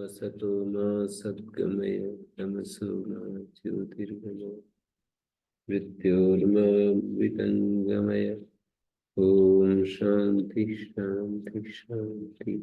असतो मा सद्गमय तमसो मा ज्योतिर्गमय मृत्योर्मा वितंगमय। ओम शांति शांति शांति।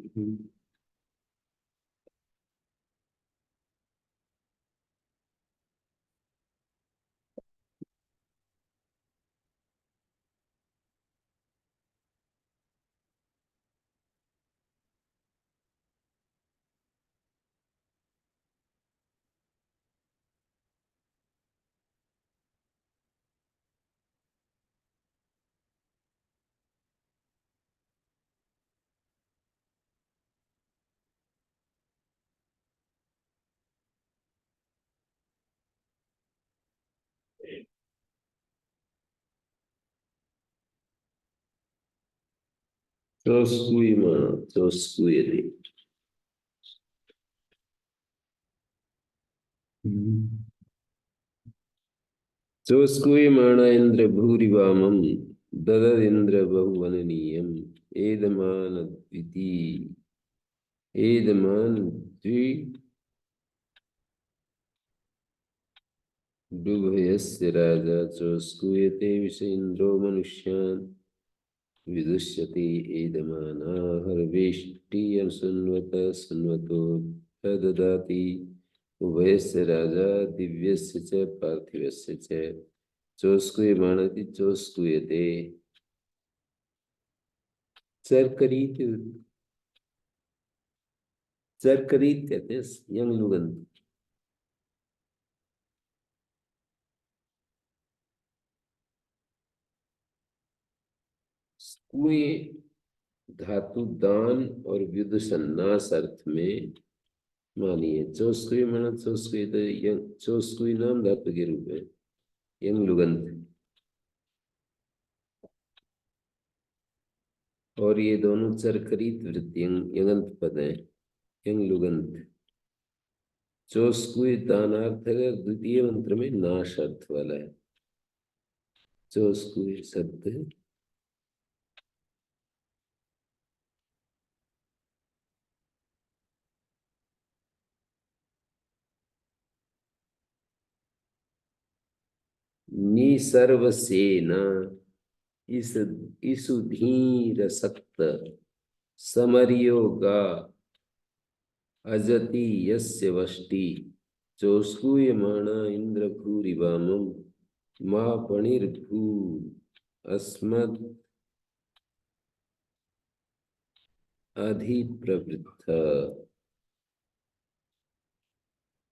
Troscui ma troscuiete. Troscui mana indra bhurivamam dadad indra bahuvananíyam edamana dviti edaman dvi dubhayasya raja troscuyate vishendro manushyan विदुष्यति एदमाना हर्वेष्टियं सुन्वता सुन्वतो प्रददाति उभयस्य राजा दिव्यस्य च पार्थिवस्य च चोस्कुयमानति चोस्कुयते। चरकरीत चरकरीत कहते हैं यंग लुगंत। स्कुए धातु दान और व्युद संन्यास अर्थ में मानिए। चोस्कुई माना चोस्कुई तो यंग चोस्कुई नाम धातु के रूप में यंग लुगंत, और ये दोनों चरकरीत वृत्ति यंगंत पद हैं। यंग लुगंत चोस्कुई दानार्थ है, द्वितीय मंत्र में नाश अर्थ वाला है। चोस्कुई शब्द निसर्वसेना इस ईसुधीर सक्त समरियोगा अजति यस्य वष्टि चोस्कुयमाना इंद्र भूरिवामम मा पणिर्भू अस्मद् अधिप्रवृत्त।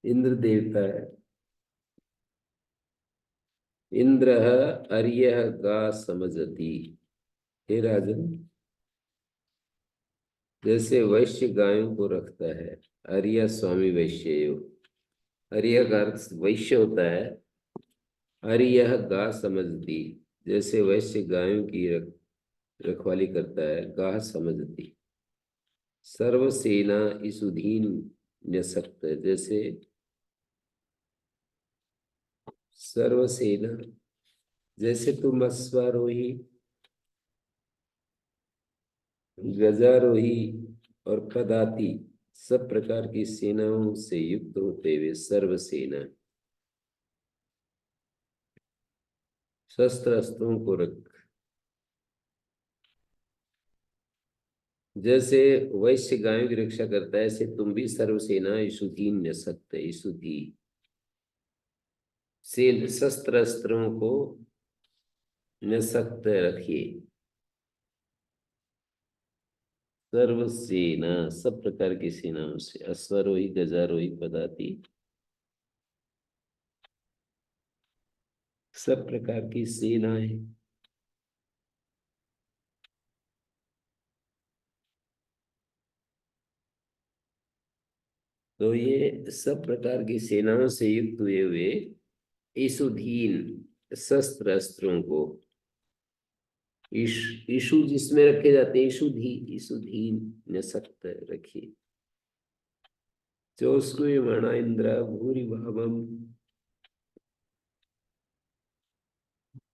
इंद्र देवता है। इंद्र अर्य गा समझती। हे राजन, जैसे वैश्य गायों को रखता है, अर्य स्वामी वैश्य, अर्य का अर्थ वैश्य होता है। अर्य गा समझती, जैसे वैश्य गायों की रखवाली करता है, गाह समझती। सर्वसेना इसुधीन न्यसक्त, जैसे सर्वसेना, जैसे तुम अश्वारोही, गजारोही और पदाती सब प्रकार की सेनाओं से युक्त होते हुए सर्वसेना शस्त्र अस्त्रों को रख, जैसे वैश्य गायों की रक्षा करता है, ऐसे तुम भी सर्वसेना ईशुधीन न्यसक्त, ईशुधी से शस्त्र अस्त्रों को न्यसक्त रखिए। सर्वसेना सब प्रकार की सेनाओं से, अश्वारोही गजारोही पदाती सब प्रकार की सेनाएं। तो ये सब प्रकार की सेनाओं से युक्त हुए हुए ईशुधीन शस्त्र अस्त्रों को, ईशु जिसमें रखे जाते हैं, ईशुधीन न्यसक्त रखिए। चोस्कुय मणा इंद्र भूरि भावम,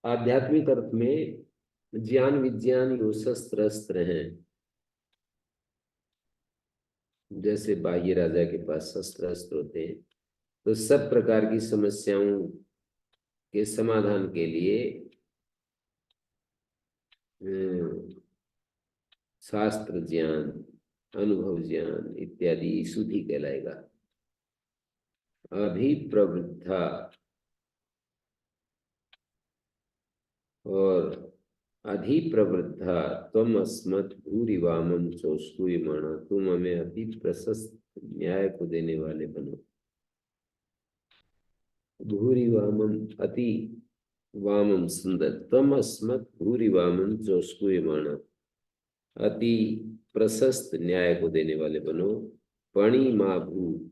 आध्यात्मिक अर्थ में ज्ञान विज्ञान यो शस्त्र अस्त्र हैं। जैसे बाह्य राजा के पास शस्त्र अस्त्र होते हैं, तो सब प्रकार की समस्याओं के समाधान के लिए शास्त्र ज्ञान, अनुभव ज्ञान इत्यादि शुद्धि कहलाएगा। अभिप्रवृद्धा और अधिप्रवृद्धा त्वम अस्मत् भूरिवामं चोष्टुयमाना, तुम हमें अति प्रशस्त न्याय को देने वाले बनो। भूरिवामं अति वामम सुंदर, त्वम अस्मत् भूरिवामं चोष्टुयमाना, अति प्रशस्त न्याय को देने वाले बनो। पणि मा भू,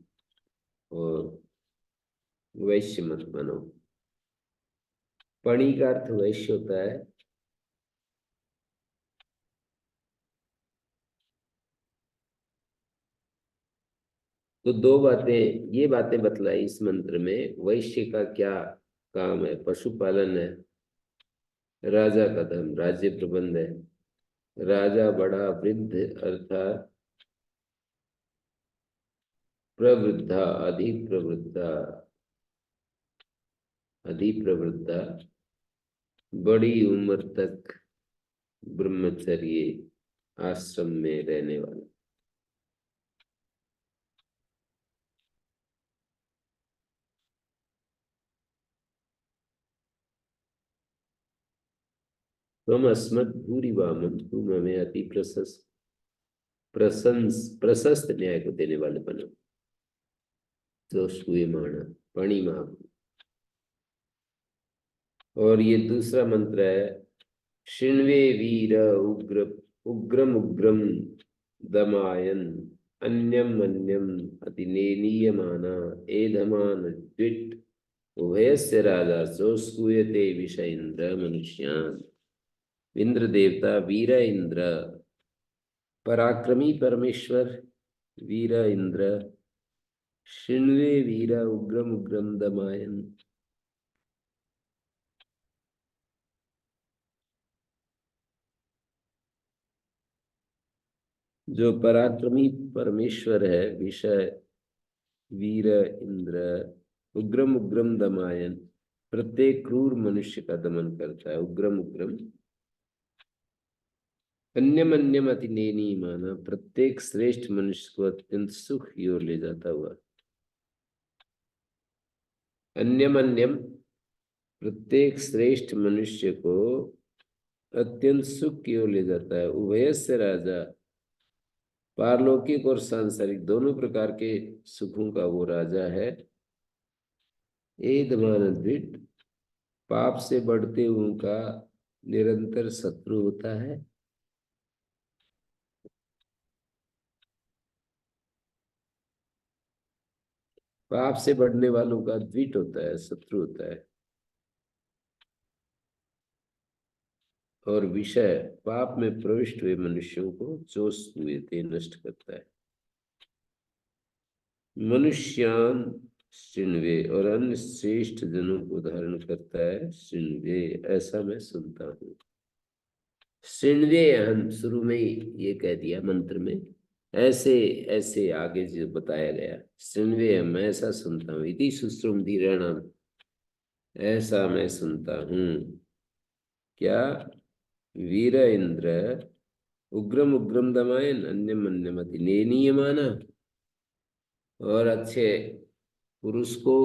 और वैश्य मत बनो। पणि का अर्थ वैश्य होता है। तो दो बातें, ये बातें बतलाई इस मंत्र में। वैश्य का क्या काम है? पशुपालन है। राजा का धर्म राज्य प्रबंध है। राजा बड़ा वृद्ध अर्थात प्रवृद्धा, अधिक प्रवृद्धा, अधिक प्रवृद्धा, बड़ी उम्र तक ब्रह्मचर्य आश्रम में रहने वाला। तुम अस्मत् भूरिवामं, तुम हमें अति प्रशस्त न्याय को देने वाले बनो। तो सुयमाणा पणिमा। और ये दूसरा मंत्र है, शिण्वे वीर उग्र उग्रम उग्रम दमायन अन्यम अन्यम अतिनेनीयमाना एधमान द्विट उभयस्य राजा सोस्कूयते विष इंद्र मनुष्यान। इंद्र देवता वीर इंद्र, पराक्रमी परमेश्वर वीर इंद्र, शिण्वे वीर उग्रम उग्रम दमायन, जो पराक्रमी परमेश्वर है, विषय वीर इंद्र, उग्रम उग्रम दमायन, प्रत्येक क्रूर मनुष्य का दमन करता है। उग्रम उग्रम, अन्यम अन्यम अति नेनी माना, प्रत्येक श्रेष्ठ मनुष्य को अत्यंत सुख की ओर ले जाता हुआ। अन्यम अन्यम, प्रत्येक श्रेष्ठ मनुष्य को अत्यंत सुख की ओर ले जाता है। उभयस्य राजा, पारलौकिक और सांसारिक दोनों प्रकार के सुखों का वो राजा है। एदमानद्विट, पाप से बढ़ते हुओं का निरंतर शत्रु होता है। पाप से बढ़ने वालों का द्विट होता है, शत्रु होता है। और विषय, पाप में प्रविष्ट हुए मनुष्यों को चोष हुए थे नष्ट करता है। मनुष्यान शिण्वे, और अन्य श्रेष्ठ जनों को धारण करता है। शिण्वे, ऐसा मैं सुनता हूँ। शिण्वे हम शुरू में ही ये कह दिया मंत्र में, ऐसे ऐसे आगे जो बताया गया। शिण्वे हम, ऐसा सुनता हूँ। इति सुश्रुम धीराणाम, ऐसा मैं सुनता हूँ। क्या? वीर इंद्र उग्रम उग्रम दमायन अन्यम अन्यमति नेनीयमाना, और अच्छे पुरुष को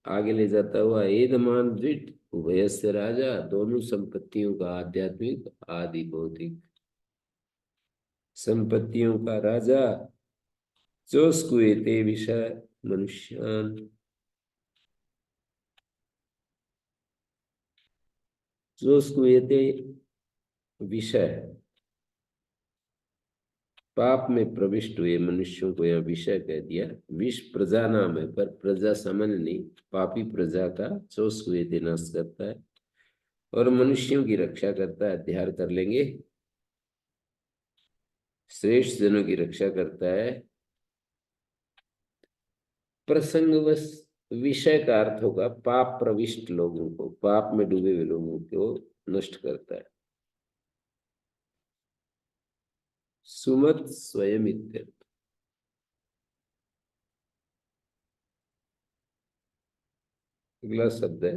आगे ले जाता हुआ। एदमान द्विट उभयस्य राजा, दोनों संपत्तियों का, आध्यात्मिक आदि भौतिक संपत्तियों का राजा। चोस्कुएते विषय मनुष्यान, चोस्कुएते विषय, पाप में प्रविष्ट हुए मनुष्यों को यह विषय कह दिया। विष प्रजा नाम है, पर प्रजा सामान्य नहीं, पापी प्रजा का चोस्कुएते नाश करता है और मनुष्यों की रक्षा करता है। अध्याय कर लेंगे। श्रेष्ठ जनों की रक्षा करता है। प्रसंगवश विषय का अर्थ होगा पाप प्रविष्ट लोगों को, पाप में डूबे हुए लोगों को नष्ट करता है। सुमत स्वयं इत्यर्थ। अगला शब्द है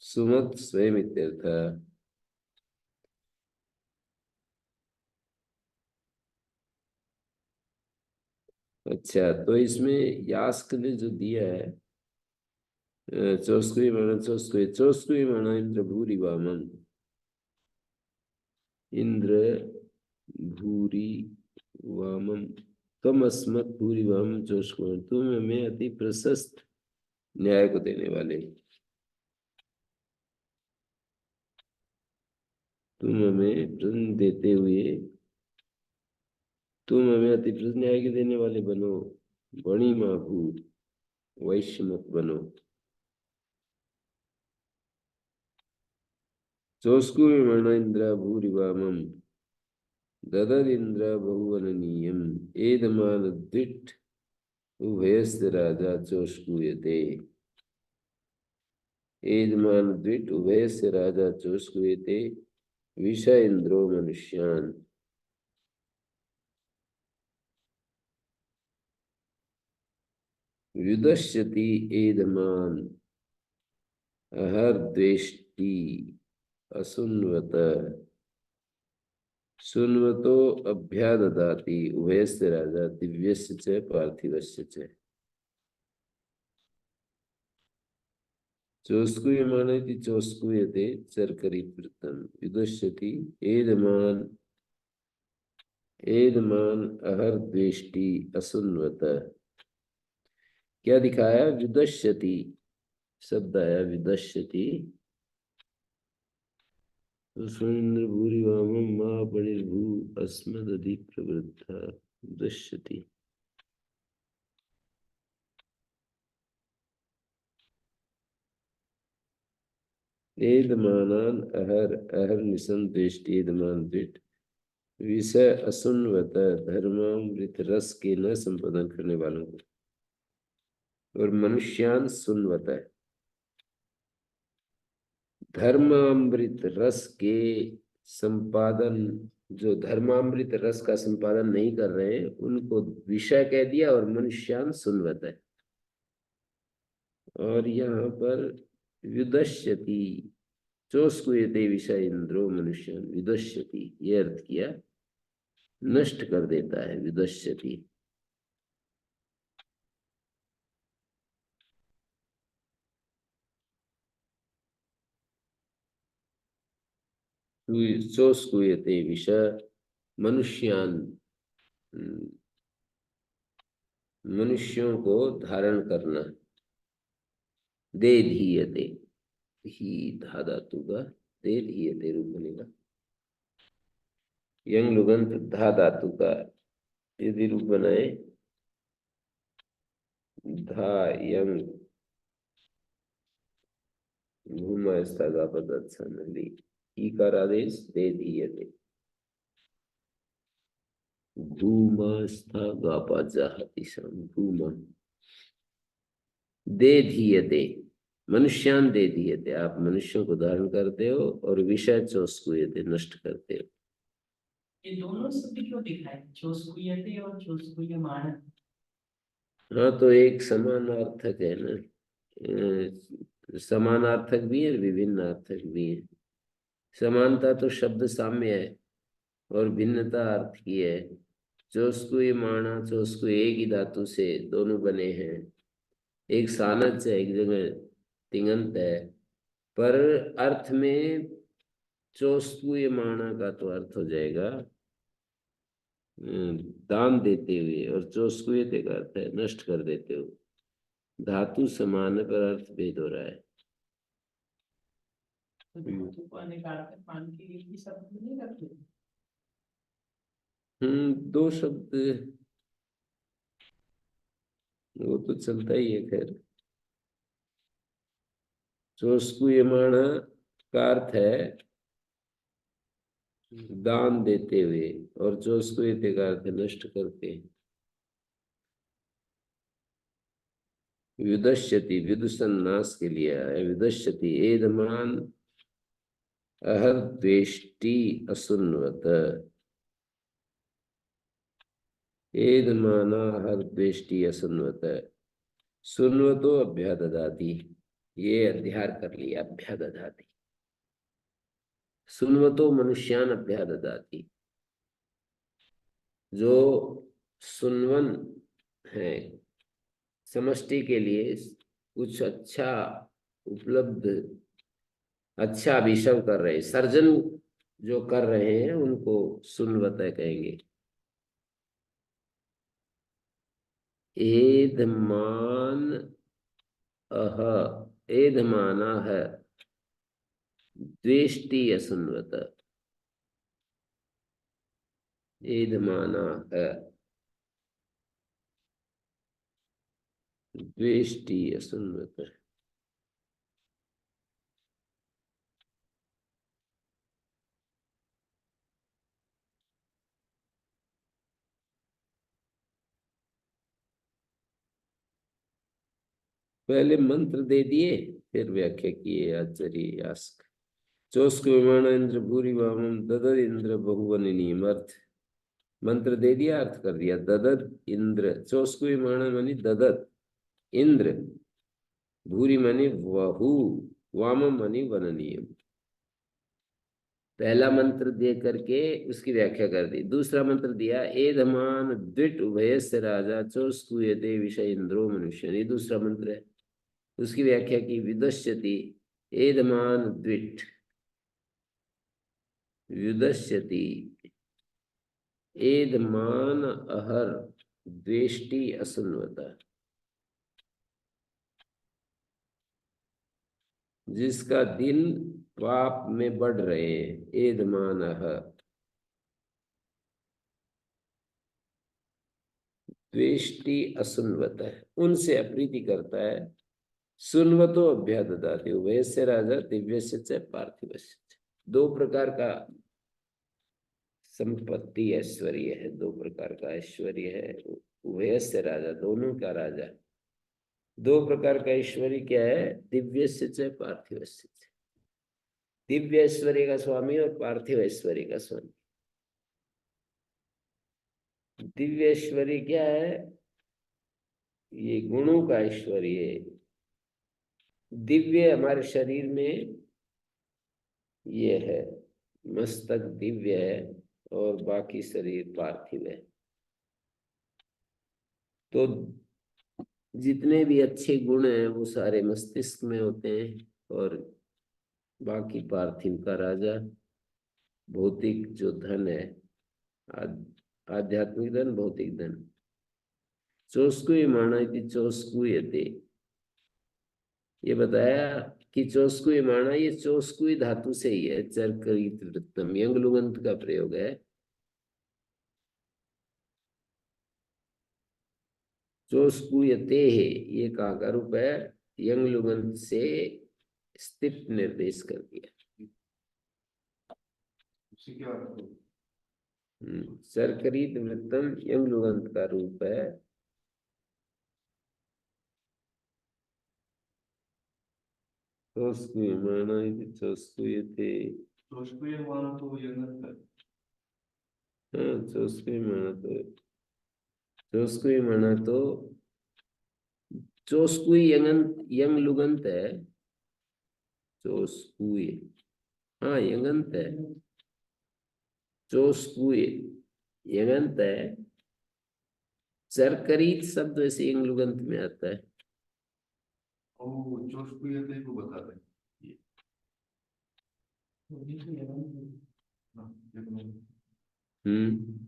सुमत स्वयं इत्यर्थ। अच्छा, तो इसमें यास्क ने जो दिया है चोस्कुई माना इंद्र भूरि वामम। इंद्र भूरि वामम तम अस्मत् भूरि वामम चोस्कुई, तुम हमें अति प्रशस्त न्याय को देने वाले, तुम हमें प्रश्न देते हुए तुम हमें अति प्रश्न न्याय के देने वाले बनो। बणी माभू, वैश्य मत बनो। चोस्कु विमर्ण इंद्र भूरिवामम ददरिंद्र बहुवननीयम एदमान द्विट उभयस्य राजा चोस्कुयते। एदमान द्विट उभयस्य राजा चोस्कुयते विषय इंद्रो मनुष्यान। युदश्यति एदमान अहर्द्वेष्टि असुन्वत सुन्वतो अभ्याददाति उभयस्य राजा दिव्यस्य च पार्थिवस्य च। चोस्कुयमाण इति चोस्कुयते चर्करिवृत्तम् युदश्यति एदमान एदमान अहर्द्वेष्टि असुन्वत। क्या दिखाया? विदश्यति शब्द आया, विदश्यति। सुरेंद्र भूरि वामम मां बणिर्भू अस्मदधि प्रवृद्धा दश्यति। एदमानान अहर अहर निसंदेष्टि एदमान द्विट विषय असुन्वत धर्मामृत रस के न संपादन करने वालों को, और मनुष्यान सुन्वत है धर्मामृत रस के संपादन, जो धर्मामृत रस का संपादन नहीं कर रहे उनको विषय कह दिया, और मनुष्यान सुन्वत है। और यहाँ पर विदश्यति चोस्कुयते विषय इंद्रो मनुष्यान विदश्यति, ये अर्थ किया, नष्ट कर देता है विदश्यति। चोस्कुयते विषय मनुष्यान, मनुष्यों को धारण करना। दे धीयते, ही धा धातु का दे धीयते रूप बनेगा। यंग लुगंत धा धातु का यदि रूप बनाए धा यंग भूमा पद ई का आदेश दे धीयते धूमस्थगापा जाहति सम धूम दे धीयते मनुष्यान दे धीयते, आप मनुष्यों को धारण करते हो और विषय चोस्कुयते नष्ट करते हो। ये दोनों शब्द क्यों दिखाए, चोस्कुयते और चोस्कुयमाण? हाँ, तो एक समानार्थक है ना, समानार्थक भी है, विभिन्न अर्थक भी है। समानता तो शब्द साम्य है और भिन्नता अर्थ की है। चोस्कुयमाणा चोस्कु एक ही धातु से दोनों बने हैं, एक सानच है एक जगह तिङंत है, पर अर्थ में चोस्कुयमाणा का तो अर्थ हो जाएगा दान देते हुए, और चोस्कुयते का अर्थ है नष्ट कर देते हुए। धातु समान है पर अर्थ भेद हो रहा है। तो धातु को अनेकार्थक मान के एक ही शब्द नहीं रखते? दो शब्द वो तो चलता ही है। खैर, चोस्कुयमाणा का अर्थ है दान देते हुए, और चोस्कुयते का अर्थ है नष्ट करके। विदश्यति विदुषण नाश के लिए है। विदश्यति एदमान अहर द्वेष्टि असुन्वत एदमाना हर द्वेष्टि असुन्वत सुन्वतो अभ्याददाति। ये अध्यार कर लिया, अभ्यादधाति। सुन्वतो मनुष्यान अभ्यादधाति। जो सुनवन है, समष्टि के लिए कुछ अच्छा उपलब्ध, अच्छा अभिषेक कर रहे हैं, सर्जन जो कर रहे हैं उनको सुनवत कहेंगे। एधमान अह, एधमाना है, द्वेष्टि असुन्वत। एधमाना है, द्वेष्टि असुन्वत। पहले मंत्र दे दिए, फिर व्याख्या किए आचार्य यास्क। चोस्क विमान इंद्र भूरि वामम ददद इंद्र बहुवनिनीम। अर्थ मंत्र दे दिया, अर्थ कर दिया। ददद इंद्र, चोस्क विमान मानी ददद इंद्र, भूरि मानी वहु, वामम मानी वननीयम। पहला मंत्र दे करके उसकी व्याख्या कर दी। दूसरा मंत्र दिया, एधमान द्विट उभयस्य राजा चोस्कुयते विषय इंद्रो मनुष्य। ये दूसरा मंत्र है, उसकी व्याख्या की। विदश्यति एधमान द्विट, विदश्यति एधमान अहर द्वेष्टि असुन्वता। जिसका दिन पाप में बढ़ रहे हैं, एधमान अहर द्वेष्टि असुन्वत है, उनसे अप्रीति करता है। सुन्वतो अभ्याददाति, वैश्य राजा दिव्यस्य च पार्थिवस्य च। दो प्रकार का संपत्ति ऐश्वर्य है, दो प्रकार का ऐश्वर्य है। वैश्य राजा, दोनों का राजा। दो प्रकार का ऐश्वर्य क्या है? दिव्यस्य च पार्थिवस्य च। दिव्य ऐश्वर्य का स्वामी और पार्थिव ऐश्वर्य का स्वामी। दिव्य ऐश्वर्य क्या है? ये गुणों का ऐश्वर्य है। दिव्य हमारे शरीर में ये है, मस्तक दिव्य है और बाकी शरीर पार्थिव है। तो जितने भी अच्छे गुण हैं वो सारे मस्तिष्क में होते हैं, और बाकी पार्थिव का राजा भौतिक जो धन है, आध्यात्मिक धन, भौतिक धन। चोस्कुई माना कि चोस्कुयते, ये बताया कि चोस्कुई माना, ये चोस्कुई धातु से ही है। चरकरित वृत्तम, यंग लुगंत का प्रयोग है। चोस्कुयते है, ये का रूप है, यंग लुगंत से स्थित निर्देश कर दिया। चरकरित वृत्तम यंग लुगंत का रूप है। चोस्कुई माना कि चोस्कुयते, चोस्कुई माना तो यंग है। हाँ चोस्कुई माना तो, चोस्कुई माना तो, चोस्कुई यंग लुगंत है। चोस्कुई, हाँ यंगंत है। चोस्कुई यंगंत है। चरकरीत शब्द वैसे यंग लुगंत में आता है। ओ चोस्कुई को बता रहे हैं। हाँ, हम्म,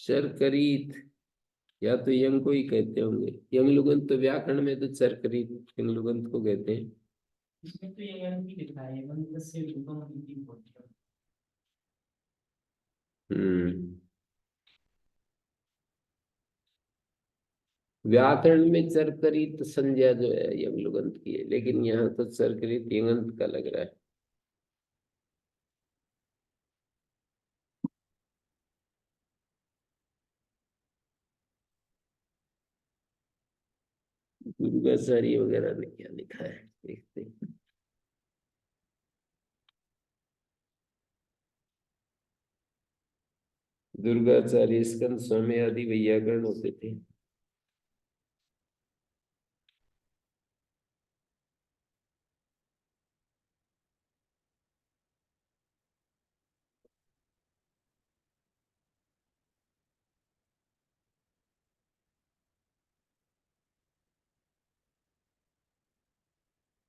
चरकरीत या तो यंग को ही कहते होंगे। यंग लुगंत तो व्याकरण में तो चरकरीत यंग लुगंत को कहते हैं। इसमें तो ये भी लिखा है, मंत्र से रूपम इति होती है। हम्म, व्याकरण में चरकरीत संज्ञा जो है यंग लुगंत की है, लेकिन यहाँ तो चरकरीत यंगंत का लग रहा है। दुर्गाचार्य वगैरह ने क्या लिखा है, देखते हैं। दुर्गाचार्य, स्कंद स्वामी आदि वैयाकरण होते थे।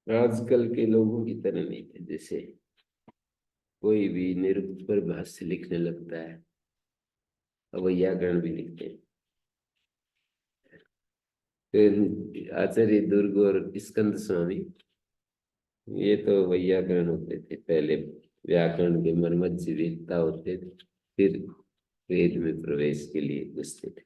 आजकल के लोगों की तरह नहीं थे, जैसे कोई भी निरुक्त पर भाष्य लिखने लगता है, अब वैयाकरण भी लिखते हैं। तो आचार्य दुर्ग और स्कंद स्वामी, ये तो वैयाकरण होते थे पहले, व्याकरण के मर्मज्ज वेत्ता होते थे, फिर वेद में प्रवेश के लिए घुसते थे।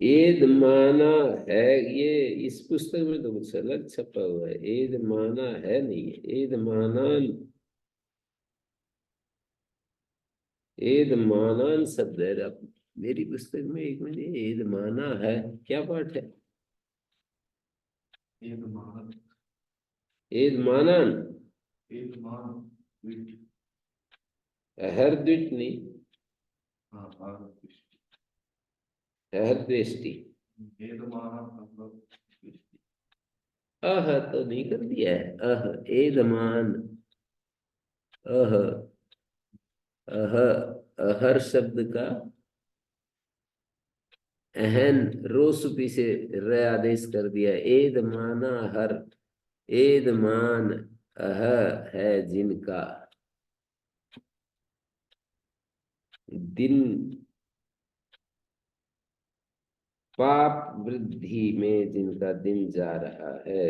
एद माना है, ये इस पुस्तक में तो कुछ अलग छपा हुआ है। एद माना है नहीं है, एद मानान, एद मानान शब्द है। अब मेरी पुस्तक में एक मिनट, एद माना है क्या पाठ है? एक मान, एद मानान, एक मान विट, हर द्विट नहीं, हाँ हाँ, हर द्वेष्टि। एक मान मतलब अह तो नहीं कर दिया है, अह एद मान, अह, अह, अहर शब्द का अहन रोसुपी से र आदेश कर दिया। एद माना हर, एद मान अह है जिनका, दिन पाप वृद्धि में जिनका दिन जा रहा है।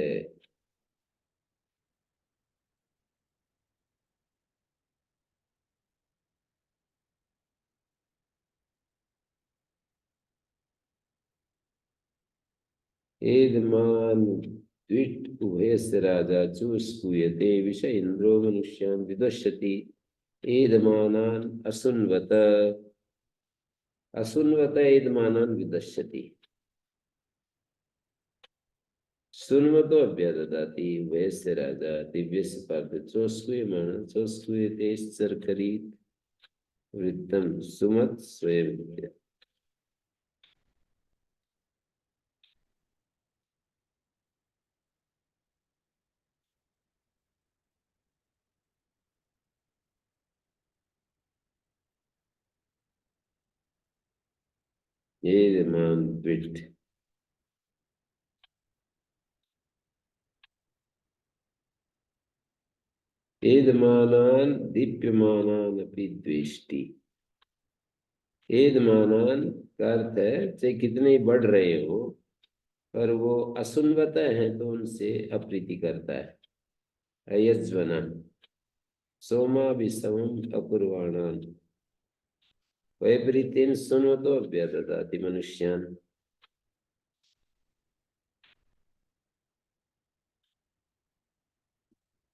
एदमान द्विट उभयस्य राजा चूस्कूयते विषय इंद्रो मनुष्यान् विदुष्यति। एदमानान् असुन्वत, असुन्वत एदमानान् विदुष्यति। सुन्वतो अभ्यददाति उभयस्य राजा दिव्यस्य पार्थ चोस्कूयमानं चोस्कूयते सर्करीत वृत्तम सुमत स्वयं विद्या। एदमान द्विट, एदमानान दीप्यमानान अपि द्वेष्टि। एदमानान का अर्थ है चाहे कितने ही बढ़ रहे हो, पर वो असुन्वत हैं तो उनसे अप्रीति करता है। अयज्वना सोमा विषमम अपूर्वाणान वैपरीत्येन सुन्वतो अभ्यददाति मनुष्यान्।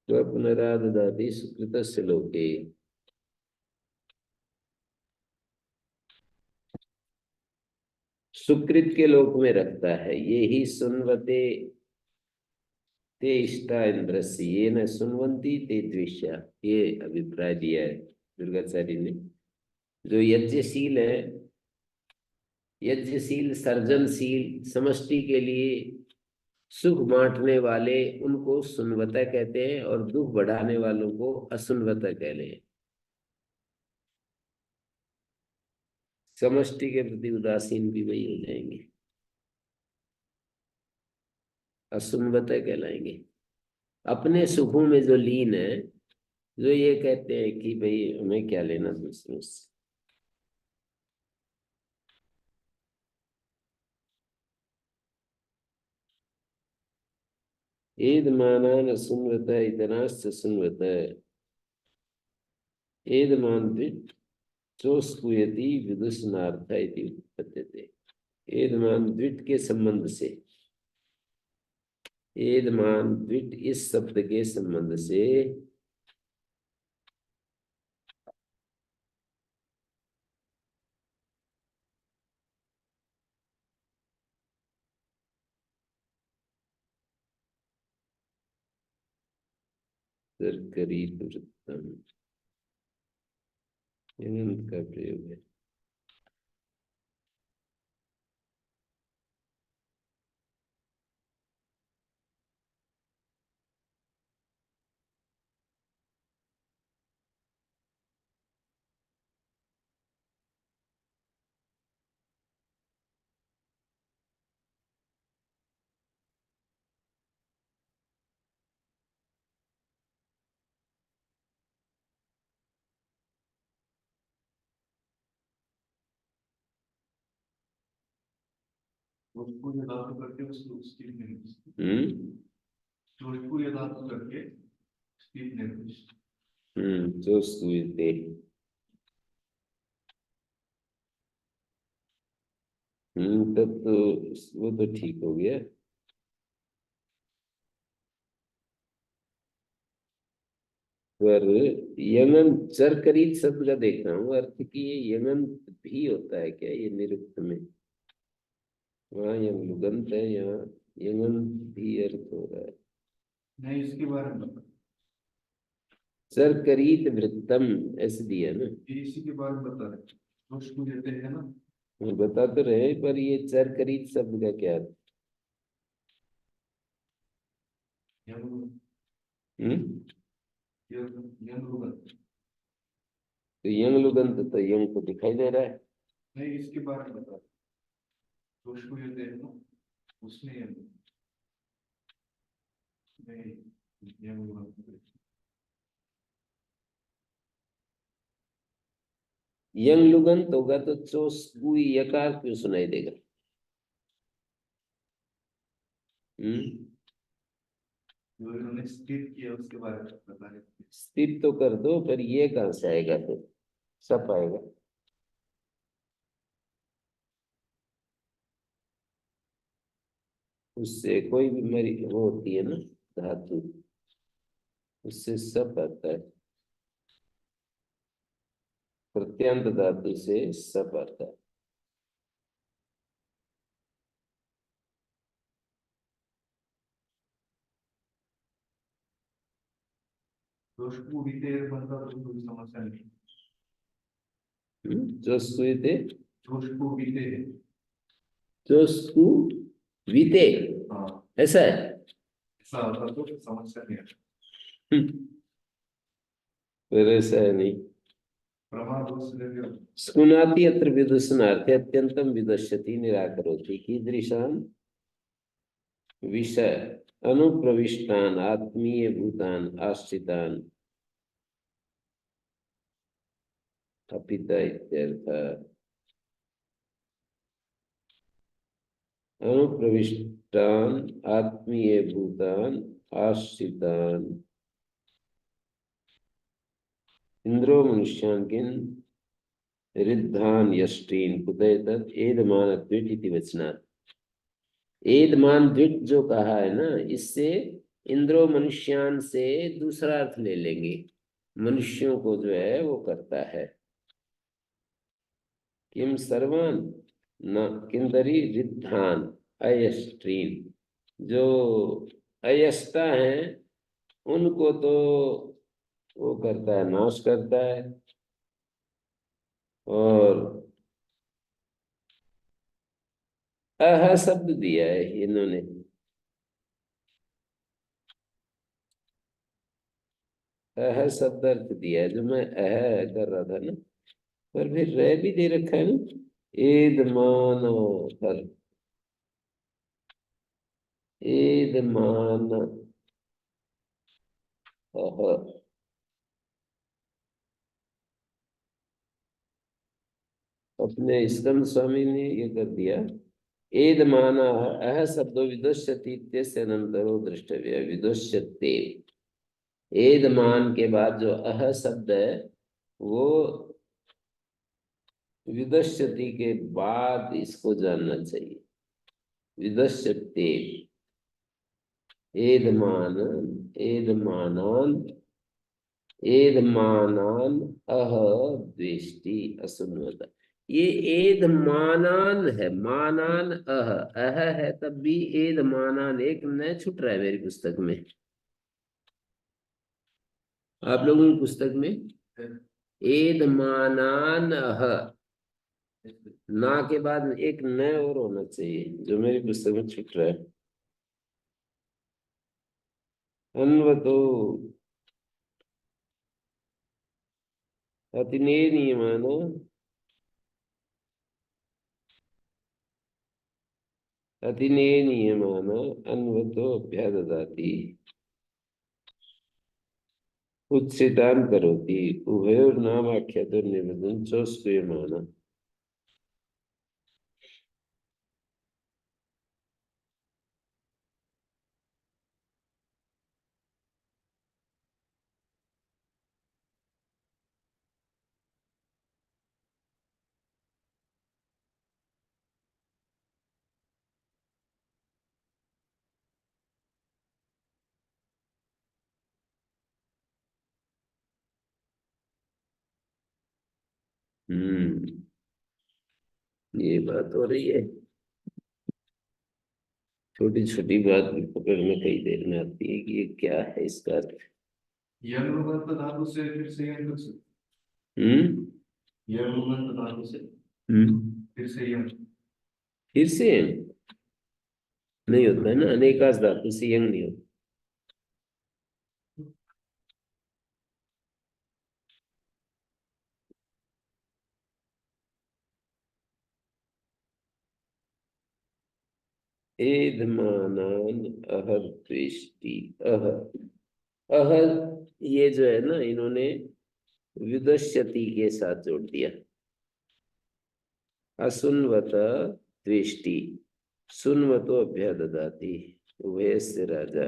तो पुनराददाति सुकृतस्य लोके। सुकृत के लोक में रखता है, ये ही सुनवते ते इष्टा इंद्रस्य ये न सुनवंती ते द्वेष्या। ये अभिप्राय दिया है दुर्गाचार्य ने। जो यज्ञशील है, यज्ञशील सर्जनशील समष्टि के लिए सुख बांटने वाले, उनको सुनवता कहते हैं, और दुख बढ़ाने वालों को असुनवता कह रहे हैं। समष्टि के प्रति उदासीन भी वही हो जाएंगे, असुनवता कहलाएंगे। अपने सुखों में जो लीन है, जो ये कहते हैं कि भाई हमें क्या लेना दूसरों से। एद मानान असुन्वत इतनाश्च सुन्वत, एद मान द्विट चोस्कुयति विदुषणार्थ इति उत्पद्यते। एदमान द्विट के संबंध से, एदमान द्विट इस शब्द के संबंध से वृत्तम का प्रयोग है। उसको ये धातु करके उसको स्टील निर्दिष्ट, उसको ये धातु करके स्टील निर्दिष्ट। चोस्कुयते, तब तो वो तो ठीक हो गया। पर यंगन चरकरीत शब्द का देख रहा हूँ अर्थ की, ये यंगन भी होता है क्या ये निरुक्त में? वहाँ यंग लुगंत है, यहाँ यंगन भी अर्थ हो रहा है। नहीं, इसके बारे में बता, चरकरीत वृत्तम ऐसे दिया ना, ये इसी के बारे में बता रहे। उसको देते हैं ना, वो बता तो रहे, पर ये चरकरीत शब्द का क्या अर्थ? यंग हम्म यंग लुगंत। तो यंग लुगंत तो यंग को दिखाई दे रहा है। नहीं, इसके बारे में बता रहे। उसको देते हैं ना, उसमें यंग नहीं, यंग लुगंत। यंग लुगंत होगा तो चोस्कुई यकार क्यों सुनाई देगा? जो इन्होंने स्थित किया उसके बारे में बता रहे थे। स्थित तो कर दो, पर ये कहाँ से आएगा? फिर सब आएगा। उससे कोई भी मरी वो होती है ना धातु, उससे सब आता है। प्रत्यंत धातु से सब आता है। उसको बीते बनता तो कोई समस्या नहीं। जो सुई थे, उसको बीते, जो स्कू वीते, हाँ ऐसा है। ऐसा होता तो समस्या नहीं है। फिर ऐसा है नहीं। प्रमाण दोष लेके स्कुनाति अत्र विदुषणार्थे अत्यंतम विदुष्यति निराकरोति कीदृशान विषय अनुप्रविष्टान आत्मीय भूतान आश्रितान अपिता इत्यर्थ। अनुप्रविष्टान आत्मीय भूतान आश्रितान इंद्रो मनुष्यान किन रिद्धान यष्टीन कुतैतत् एदमान द्विट इति वचनात्। एदमान द्विट जो कहा है ना, इससे इंद्रो मनुष्यान से दूसरा अर्थ ले लेंगे। मनुष्यों को जो है वो करता है। किम सर्वान न किंदरी रिद्धान अयस्ट्रीन, जो अयस्ता हैं उनको तो वो करता है, नाश करता है। और अह शब्द दिया है इन्होंने, अह शब्द अर्थ दिया है, जो मैं अह कर रहा था ना, पर फिर रह भी दे रखा है ना। एद मान फल, एद मान अह, अपने स्कंद स्वामी ने ये कर दिया। एद मान अह शब्दो विदुष्यति इत्यस्य अनंतरो द्रष्टव्य विदुष्यते। एद मान के बाद जो अह शब्द है वो, विदश्यति के बाद इसको जानना चाहिए। विदश्यते एदमान एदमानान एदमानान अह द्वेष्टि असुन्वत। ये एदमानान है, मानान अह है तब भी एदमानान एक न छूट रहा है मेरी पुस्तक में। आप लोगों की पुस्तक में एदमानान अह, ना के बाद एक न और होना चाहिए जो मेरी पुस्तक में छूट रहा है। अन्वतो अतिनेनियमान अतिनेनियमान अन्वतो अभ्याददाति उत्सितान करोति उभयोर नाम आख्यातो निवेदन चोस्क्रियमाण। ये बात हो रही है। छोटी छोटी बात भी पकड़ में कई देर में आती है कि ये क्या है इसका अर्थ। यनुबंध धातु से फिर से यंग से, हम्म यनुबंध धातु से फिर से यंग। फिर से नहीं होता है ना, अनेकास धातु से यंग नहीं होता। एधमानान अहर द्वेष्टि अह, अह ये जो है ना इन्होंने विदश्यति के साथ जोड़ दिया। असुन्वत द्वेष्टि सुन्वतो अभ्याददाति उभय से राजा।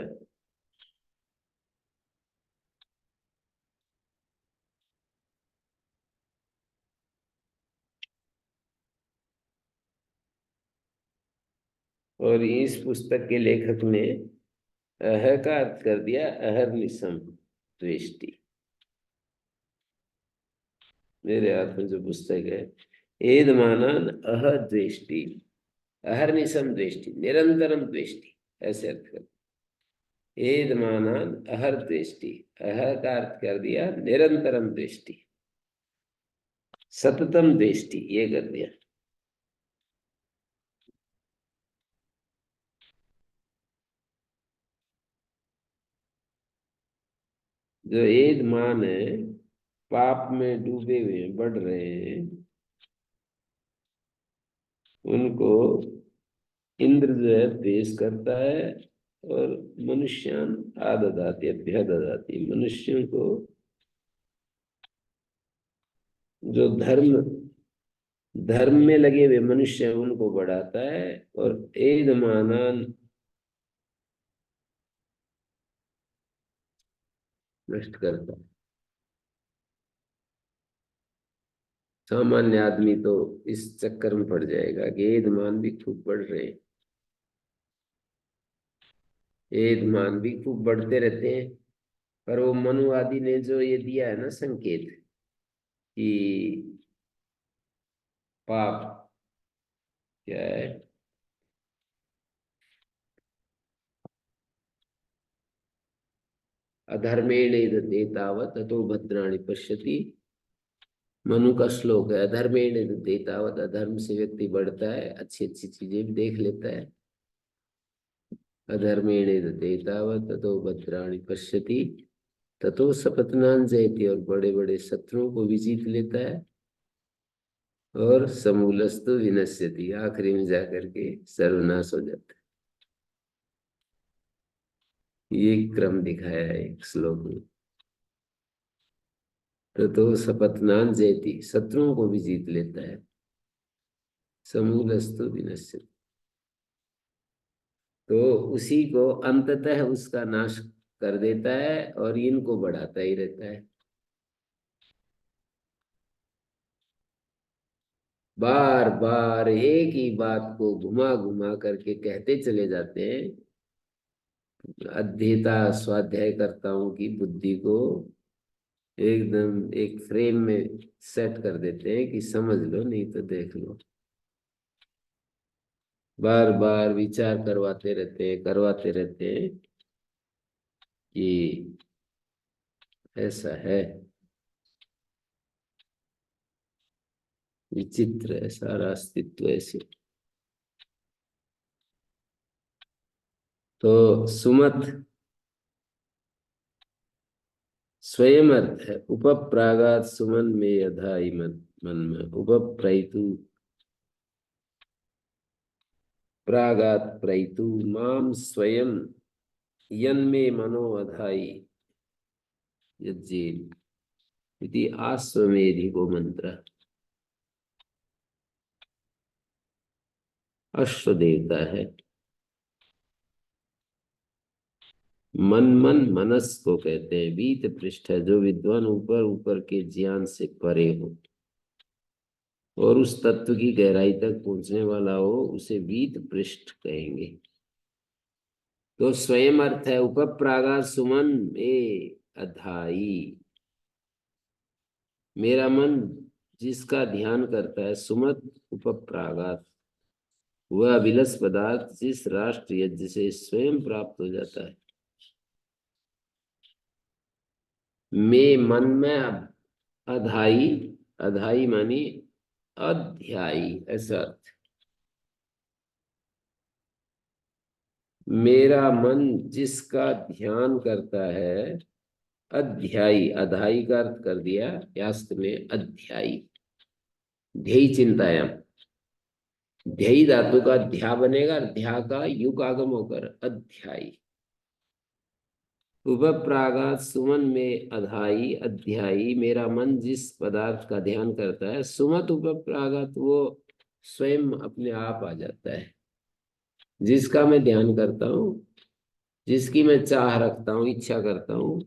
और इस पुस्तक के लेखक ने अह का अर्थ कर दिया अहर्निशम द्वेष्टि। मेरे हाथ में जो पुस्तक है एदमानान अह द्वेष्टि अहर्निशम द्वेष्टि निरंतरम द्वेष्टि, ऐसे अर्थ कर। एदमानान अहर द्वेष्टि, अह का अर्थ कर दिया निरंतरम द्वेष्टि, सततम द्वेष्टि ये कर दिया। जो एदमान है पाप में डूबे हुए हैं, बढ़ रहे हैं, उनको इंद्र जो है द्वेष करता है। और मनुष्यान आददाति अभ्यददाति, मनुष्यों को जो धर्म में लगे हुए मनुष्य हैं उनको बढ़ाता है। और एदमानान नष्ट करता है। सामान्य आदमी तो इस चक्कर में पड़ जाएगा कि एदमान भी खूब बढ़ रहे हैं, एदमान भी खूब बढ़ते रहते हैं। पर वो मनु आदि ने जो ये दिया है ना संकेत कि पाप क्या है, अधर्मेण दते तावत ततो भद्राणि पश्यति। मनु का श्लोक है, अधर्मेण दते तावत, अधर्म से व्यक्ति बढ़ता है, अच्छी अच्छी चीजें भी देख लेता है। अधर्मेण दते तावत ततो भद्राणि पश्यति ततो सपत्नान जयति, और बड़े बड़े शत्रुओं को भी जीत लेता है। और समूलस्तु विनश्यति, आखिरी में जाकर के सर्वनाश हो जाता है। ये क्रम दिखाया है एक श्लोक में। तो सपत्नान जयति, शत्रुओं को भी जीत लेता है। समूलस्तु विनश्यति, तो उसी को अंततः उसका नाश कर देता है और इनको बढ़ाता ही रहता है। बार बार एक ही बात को घुमा घुमा करके कहते चले जाते हैं। अध्येता स्वाध्यायकर्ताओं की बुद्धि को एकदम एक फ्रेम में सेट कर देते हैं कि समझ लो नहीं तो देख लो। बार बार विचार करवाते रहते हैं कि ऐसा है। विचित्र है सारा अस्तित्व ऐसे। तो सुमत स्वयं अर्थ है। उपप्रागात सुमन में यथाई मन में उपप्रयतु प्रागात प्रयतु माम स्वयं यन्मे मनो अधाई यज्जेन इति आश्वमेधिको मंत्र। अश्व देवता है। मनस को कहते हैं। वीत पृष्ठ है जो विद्वान ऊपर ऊपर के ज्ञान से परे हो और उस तत्व की गहराई तक पहुंचने वाला हो उसे वीत पृष्ठ कहेंगे। तो स्वयं अर्थ है उपप्रागा सुमन ए अधाई। मेरा मन जिसका ध्यान करता है सुमत उपप्रागात वह अभिलष पदार्थ जिस राष्ट्र यज्ञ से स्वयं प्राप्त हो जाता है। मैं मन में अधाई अधाई मानी अध्यायी ऐसा अर्थ। मेरा मन जिसका ध्यान करता है अध्यायी अधाई का अर्थ कर दिया यास्क में अध्यायी। ध्येय चिंतायाम ध्येय धातु का ध्या बनेगा ध्या का युग आगम होकर अध्यायी। उपप्रागात सुमन में अधाई अध्यायी मेरा मन जिस पदार्थ का ध्यान करता है सुमत उपप्रागात वो स्वयं अपने आप आ जाता है। जिसका मैं ध्यान करता हूँ जिसकी मैं चाह रखता हूँ इच्छा करता हूँ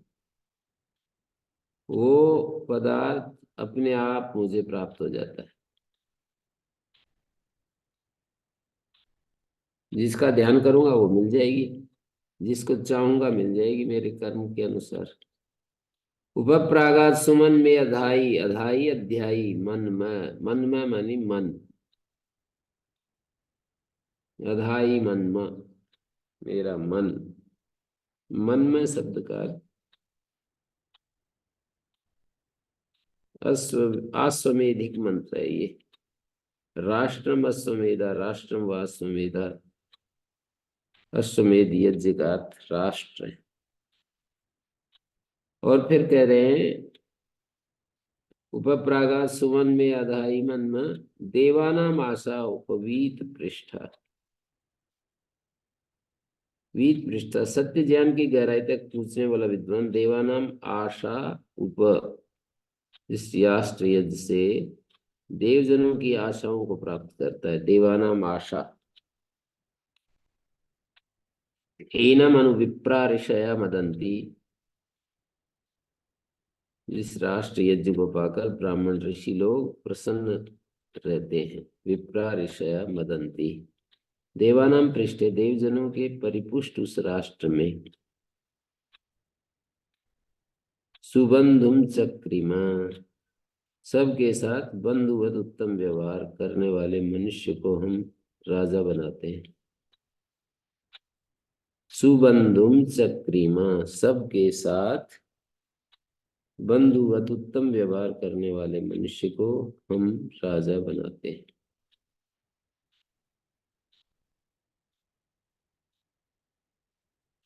वो पदार्थ अपने आप मुझे प्राप्त हो जाता है। जिसका ध्यान करूंगा वो मिल जाएगी जिसको चाहूंगा मिल जाएगी मेरे कर्म के अनुसार। उपप्रागात सुमन में अधाई अधाई अध्यायी मन में मानी मन अधाई मन में मेरा मन में शब्द का आश्वमेधिक मंत्र है ये। राष्ट्रम अश्वमेधा राष्ट्रम व अश्वमेधा अश्वमेध यज्ञ का अर्थ राष्ट्र है। और फिर कह रहे हैं उपप्रागा सुमन में अधाई मन में देवानाम आशा उपवीत पृष्ठा। वीत पृष्ठा सत्य ज्ञान की गहराई तक पूछने वाला विद्वान देवानाम आशा उप इस यास्त्र यज्ञ से देवजनों की आशाओं को प्राप्त करता है। देवानाम आशा एनम अनुविप्रा ऋषया मदंती। इस राष्ट्र यज्ञ को पाकर ब्राह्मण ऋषि लोग प्रसन्न रहते हैं। विप्रा ऋषया मदंती देवानाम पृष्ठे देवजनों के परिपुष्ट उस राष्ट्र में सुबंधुम चक्रिमा सबके साथ बंधुवत उत्तम व्यवहार करने वाले मनुष्य को हम राजा बनाते हैं। सुबंधुम चक्रिमा सबके साथ बंधुवत उत्तम व्यवहार करने वाले मनुष्य को हम राजा बनाते हैं।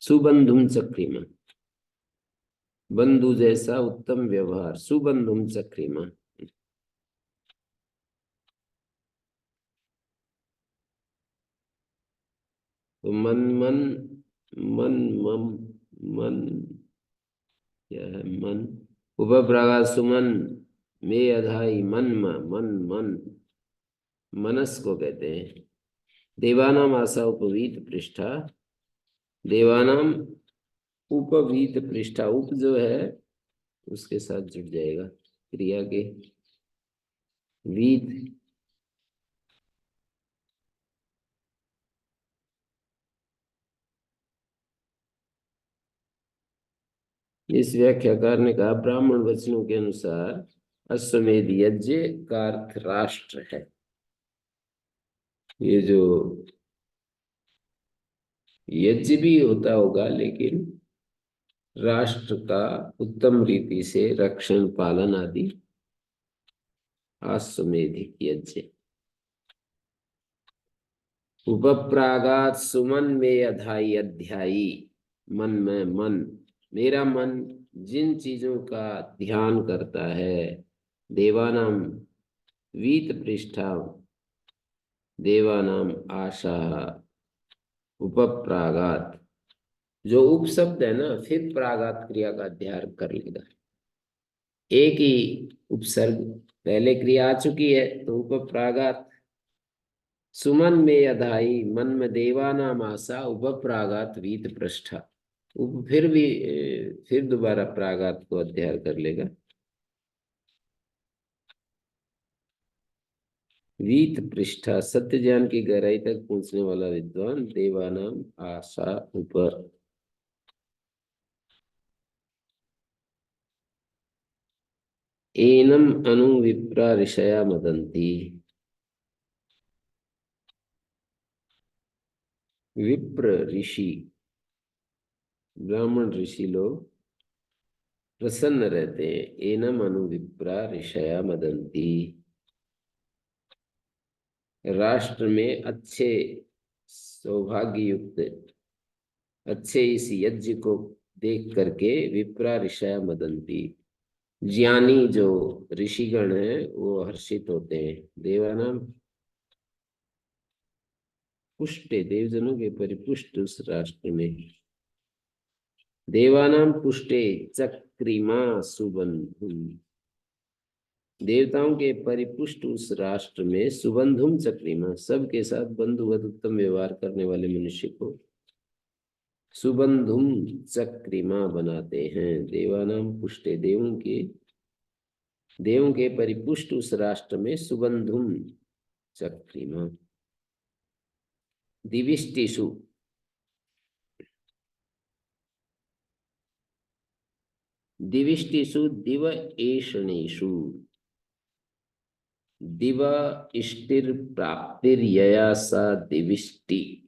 सुबंधुम चक्रिमा बंधु जैसा उत्तम व्यवहार सुबंधुम चक्रिमा। तो मन क्या है मन उपप्रागा सुमन में अधाई मन मनस को कहते हैं। देवानाम आशा उपवीत पृष्ठा देवानाम उपवीत पृष्ठा उप जो है उसके साथ जुड़ जाएगा क्रिया के वीत इस व्याख्याकार ने कहा ब्राह्मण वचनों के अनुसार अश्वमेध यज्ञ का अर्थ राष्ट्र है। ये जो यज्ञ भी होता होगा, लेकिन राष्ट्र का उत्तम रीति से रक्षण पालन आदि अश्वमेधिक यज्ञ। उपप्रागात सुमन में अधाई अध्यायी, मन में मन, मेरा मन जिन चीजों का ध्यान करता है, देवानाम वीत पृष्ठा देवानाम आशा, उपप्रागात, जो उपशब्द है ना, फिर प्रागात क्रिया का अध्ययन कर लेगा। एक ही उपसर्ग, पहले क्रिया आ चुकी है तो उपप्रागात। सुमन में अधाई, मन में देवानाम आशा, उपप्रागात वीत पृष्ठा, फिर दोबारा प्रागात को अध्ययन कर लेगा। वीत पृष्ठा, सत्य ज्ञान की गहराई तक पहुंचने वाला विद्वान, देवानाम आशा ऊपर। एनम अनु विप्रा ऋषया मदंती, विप्र ऋषि, ब्राह्मण ऋषि लोग प्रसन्न रहते हैं। एनम अनु विप्रा ऋषया मदंती, राष्ट्र में अच्छे सौभाग्य युक्त अच्छे इस यज्ञ को देख करके विप्रा ऋषया मदंती, ज्ञानी जो ऋषिगण हैं वो हर्षित होते हैं। देवानाम पुष्टे, देवजनों के परिपुष्ट उस राष्ट्र में, देवानाम पुष्टे चक्रिमा सुबंधुम, देवताओं के परिपुष्ट उस राष्ट्र में सुबंधुम चक्रिमा, सबके साथ बंधुवत उत्तम व्यवहार करने वाले मनुष्य को सुबंधुम चक्रिमा बनाते हैं। देवानाम पुष्टे, देवों के परिपुष्ट उस राष्ट्र में सुबंधुम चक्रिमा। दिविष्टिषु, दिविष्टिषु दिव एषणेषु, दिव इष्टिर प्राप्तिर यया सा दिविष्टि।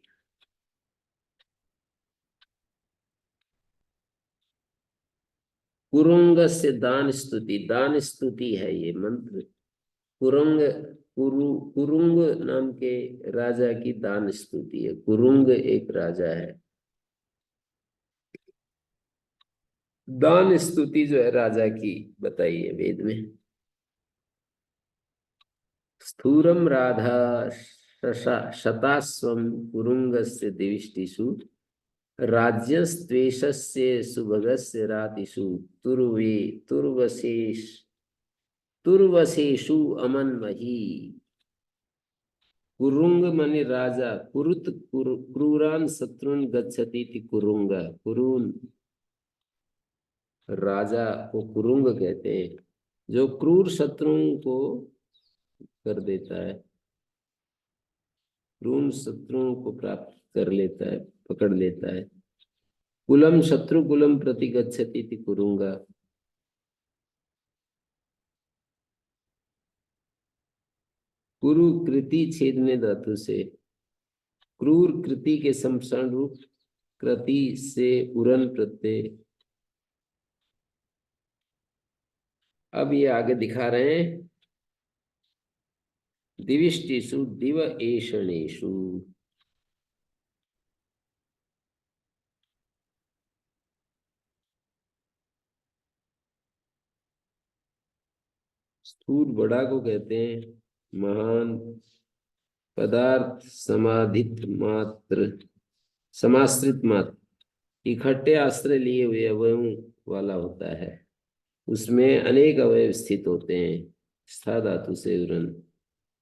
कुरुंग से दान स्तुति, दान स्तुति है ये मंत्र। कुरुंग नाम के राजा की दान स्तुति है। कुरुंग एक राजा है। दान स्तुति जो है राजा की बताई है वेद में। स्थूरम राधा शतास्वम कुरुंगस्य दिविष्टिषु, राज्यस्त्वेषस्य सुभगस्य रातिषु, तुर्वसेषु अमन्मही। कुरुंग माने राजा, क्रूरान शत्रुन गच्छति इति कुरुंग, कुरून राजा को कुरुंग कहते हैं, जो क्रूर शत्रुओं को कर देता है, क्रूर शत्रुओं को प्राप्त कर लेता है, पकड़ लेता है। कुलम शत्रु कुलम प्रति गच्छति इति कुरुंगा, कुरु कृति छेदने धातु से, क्रूर कृति के संप्सारण रूप कृति से उरन प्रत्यय। अब ये आगे दिखा रहे हैं, दिविष्टिषु दिव एषणेषु, स्थूल बड़ा को कहते हैं महान, पदार्थ समाधित मात्र, समाश्रित मात्र, इकट्ठे आश्रय लिए हुए अवयवों वाला होता है, उसमें अनेक अवयव स्थित होते हैं। स्था धातु से उरन,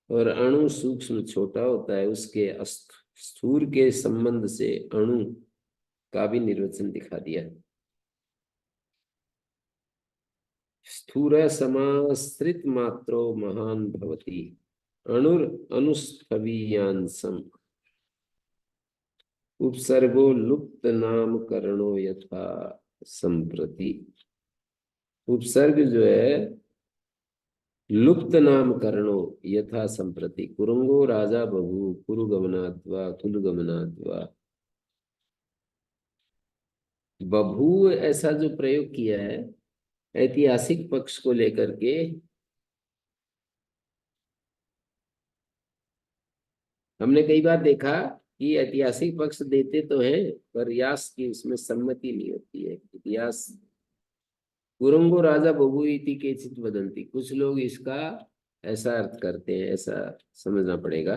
और अणु सूक्ष्म छोटा होता है, उसके स्थूल के संबंध से अणु का भी निर्वचन दिखा दिया। स्थूल समाश्रित मात्रो महान भवति, अणुर अनुस्थवीयांसम, उपसर्गो लुप्त नाम करणो यथा, संप्रति। उपसर्ग जो है लुप्त नामकरणो यथा संप्रति। कुरंगो राजा बभू कुरु गमनात्वा कुल गमनात्वा। बभू ऐसा जो प्रयोग किया है ऐतिहासिक पक्ष को लेकर के, हमने कई बार देखा कि ऐतिहासिक पक्ष देते तो हैं पर यास की उसमें सम्मति नहीं होती है। इतिहास कुरंगो राजा बभू इति केचित् वदन्ति, कुछ लोग इसका ऐसा अर्थ करते हैं, ऐसा समझना पड़ेगा।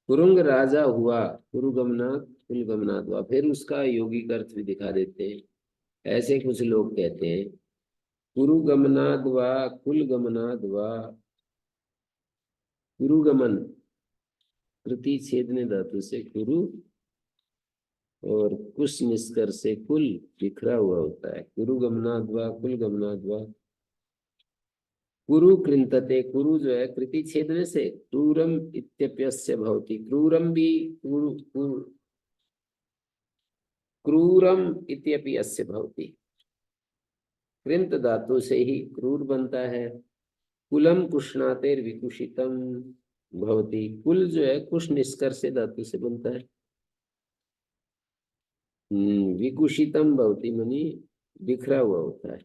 कुरंग राजा हुआ कुरु गमनात् कुल गमनात् हुआ, फिर उसका यौगिक अर्थ भी दिखा देते हैं। ऐसे कुछ लोग कहते हैं कुरु गमनाद् वा कुल गमनाद् वा। कुरु गमन कृति छेदने धातु से कुरु और कुश निष्कर से कुल बिखरा हुआ होता है। कुरु गमनाद् वा कुल गमनाद् वा। कुरु कृंतते, कुरु जो है कृति छेदने से क्रूरम इत्यप्यस्य भवति। क्रूरम भी क्रूरम इत्यपि अस्य भवति। कृंत धातु से ही क्रूर बनता है। कुलम कुष्णातेर विकुशितम भवति। कुल जो है कुश निष्कर्ष धातु से बनता है। विकुशितम भवति मनी बिखरा हुआ होता है।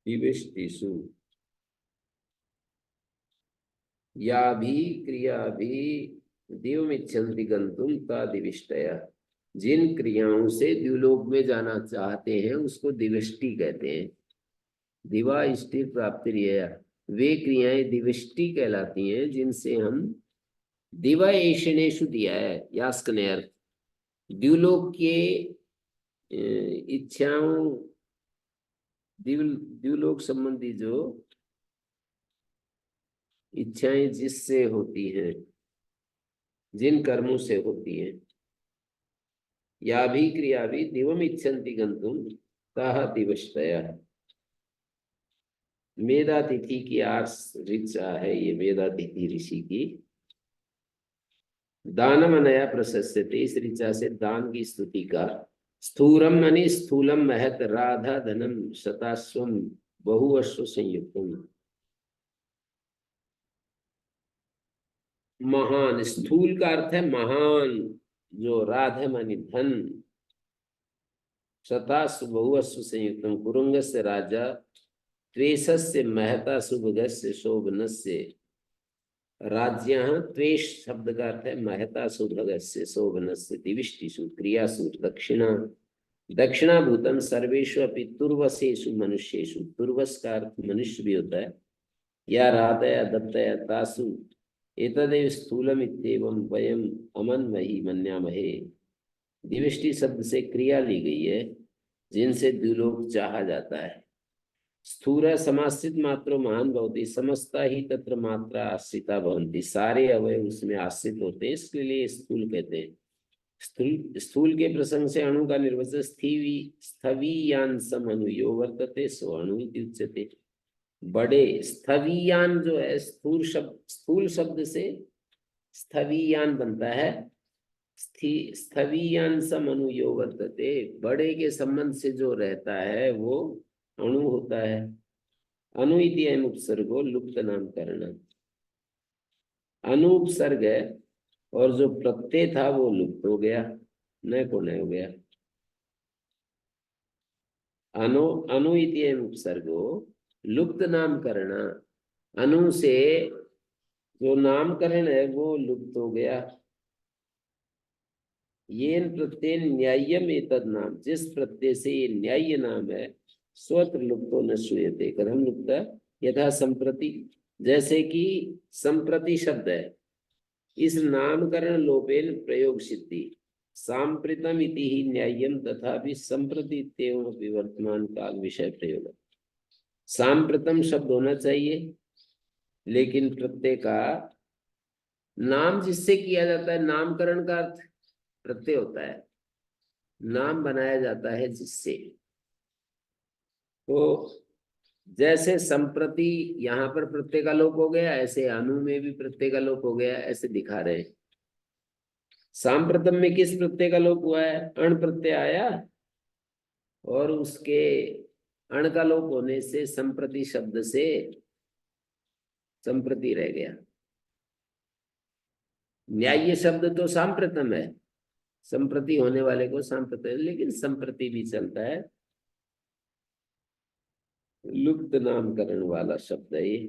दिविष्टिषु या भी क्रिया भी दिवमिच्छन्ति गन्तुम ता दिविष्टया। जिन क्रियाओं से द्युलोक में जाना चाहते हैं उसको दिविष्टि कहते हैं। दिवा इष्टि प्राप्तिर्यया, वे क्रियाएं दिविष्टि कहलाती हैं जिनसे हम दिवा एषणेषु दिया है यास्क ने अर्थ। द्युलोक के इच्छाओं द्युलोक संबंधी जो इच्छाएं जिससे होती हैं, जिन कर्मों से होती हैं, या भी क्रिया भी दिवम इच्छन्ति गंतुम ताह दिवष्टया। मेधातिथि की आर्ष ऋचा है ये, मेधातिथि ऋषि की। दानम अनया प्रशस्यते, इस ऋचा से दान की स्तुति का। स्थूरम मनि स्थूलम महत राधा धनम शताश्वम बहुअश्व संयुक्तम। महान, स्थूल का अर्थ है महान, जो राधा मानी धन। शताश्व बहुअश्व संयुक्तम कुरुंगस्य राजा त्वेषस्य महता सुभगस्य शोभनस्य। राज्य त्वेष शब्द का अर्थ है महता सुभगस्य शोभनस्य। दिविष्टिषु क्रियासु दक्षिणा दक्षिणाभूतम सर्वेषु अपि तुर्वसेषु मनुष्येषु। तुर्वस का अर्थ मनुष्य भी होता है। या राधया दत्तया तासु एतदेव स्थूलम इत्येवं वयम अमन्महि मन्यामहे। दिविष्टि शब्द से क्रिया ली गई है जिनसे द्युलोक चाहा जाता है। स्थूल समाश्रित मात्रो महान भवति, समस्ता ही तत्र मात्रा आश्रिता भवन्ति। सारे अवयव उसमें आश्रित होते हैं, इसके लिए स्थूल कहते हैं। स्थूल के प्रसंग से अणु का निर्वचन स्थवीयांसम अणु यो वर्तते सो अणु इति उच्यते। बड़े स्थवीयान जो है स्थूल शब्द से स्थवीयान बनता है। स्थवीयान सम अणु यो वर्तते, बड़े के संबंध से जो रहता है वो अणु होता है। अणु इति अयम् उपसर्गो लुप्त नामकरण। अणु उपसर्ग है और जो प्रत्यय था वो लुप्त हो गया, न को न हो गया। अणु इति अयम् उपसर्गो लुप्त नामकरण। अणु से जो नामकरण है वो लुप्त हो गया। ये प्रत्यय न्याय्यम एतद नाम, जिस प्रत्यय से ये न्याय्य नाम है स्वत्र लुप्तो न श्रूयते। कथम लुप्त? यथा संप्रति, जैसे कि संप्रति शब्द है, इस नामकरण लोपेन प्रयोग सिद्धि। सांप्रतम इति ही न्याय्यम तथा भी संप्रति वर्तमान काल विषय प्रयोग। सांप्रतम शब्द होना चाहिए, लेकिन प्रत्यय का नाम जिससे किया जाता है, नामकरण का अर्थ प्रत्यय होता है, नाम बनाया जाता है जिससे। तो जैसे संप्रति यहाँ पर प्रत्यय का लोप हो गया, ऐसे अनु में भी प्रत्यय का लोप हो गया, ऐसे दिखा रहे हैं। सांप्रतम में किस प्रत्यय का लोप हुआ है? अण प्रत्यय आया और उसके अण का लोप होने से संप्रति शब्द से संप्रति रह गया। न्याय्य शब्द तो सांप्रतम है, संप्रति होने वाले को सांप्रतम, लेकिन संप्रति भी चलता है। लुप्त नामकरण वाला शब्द है ये।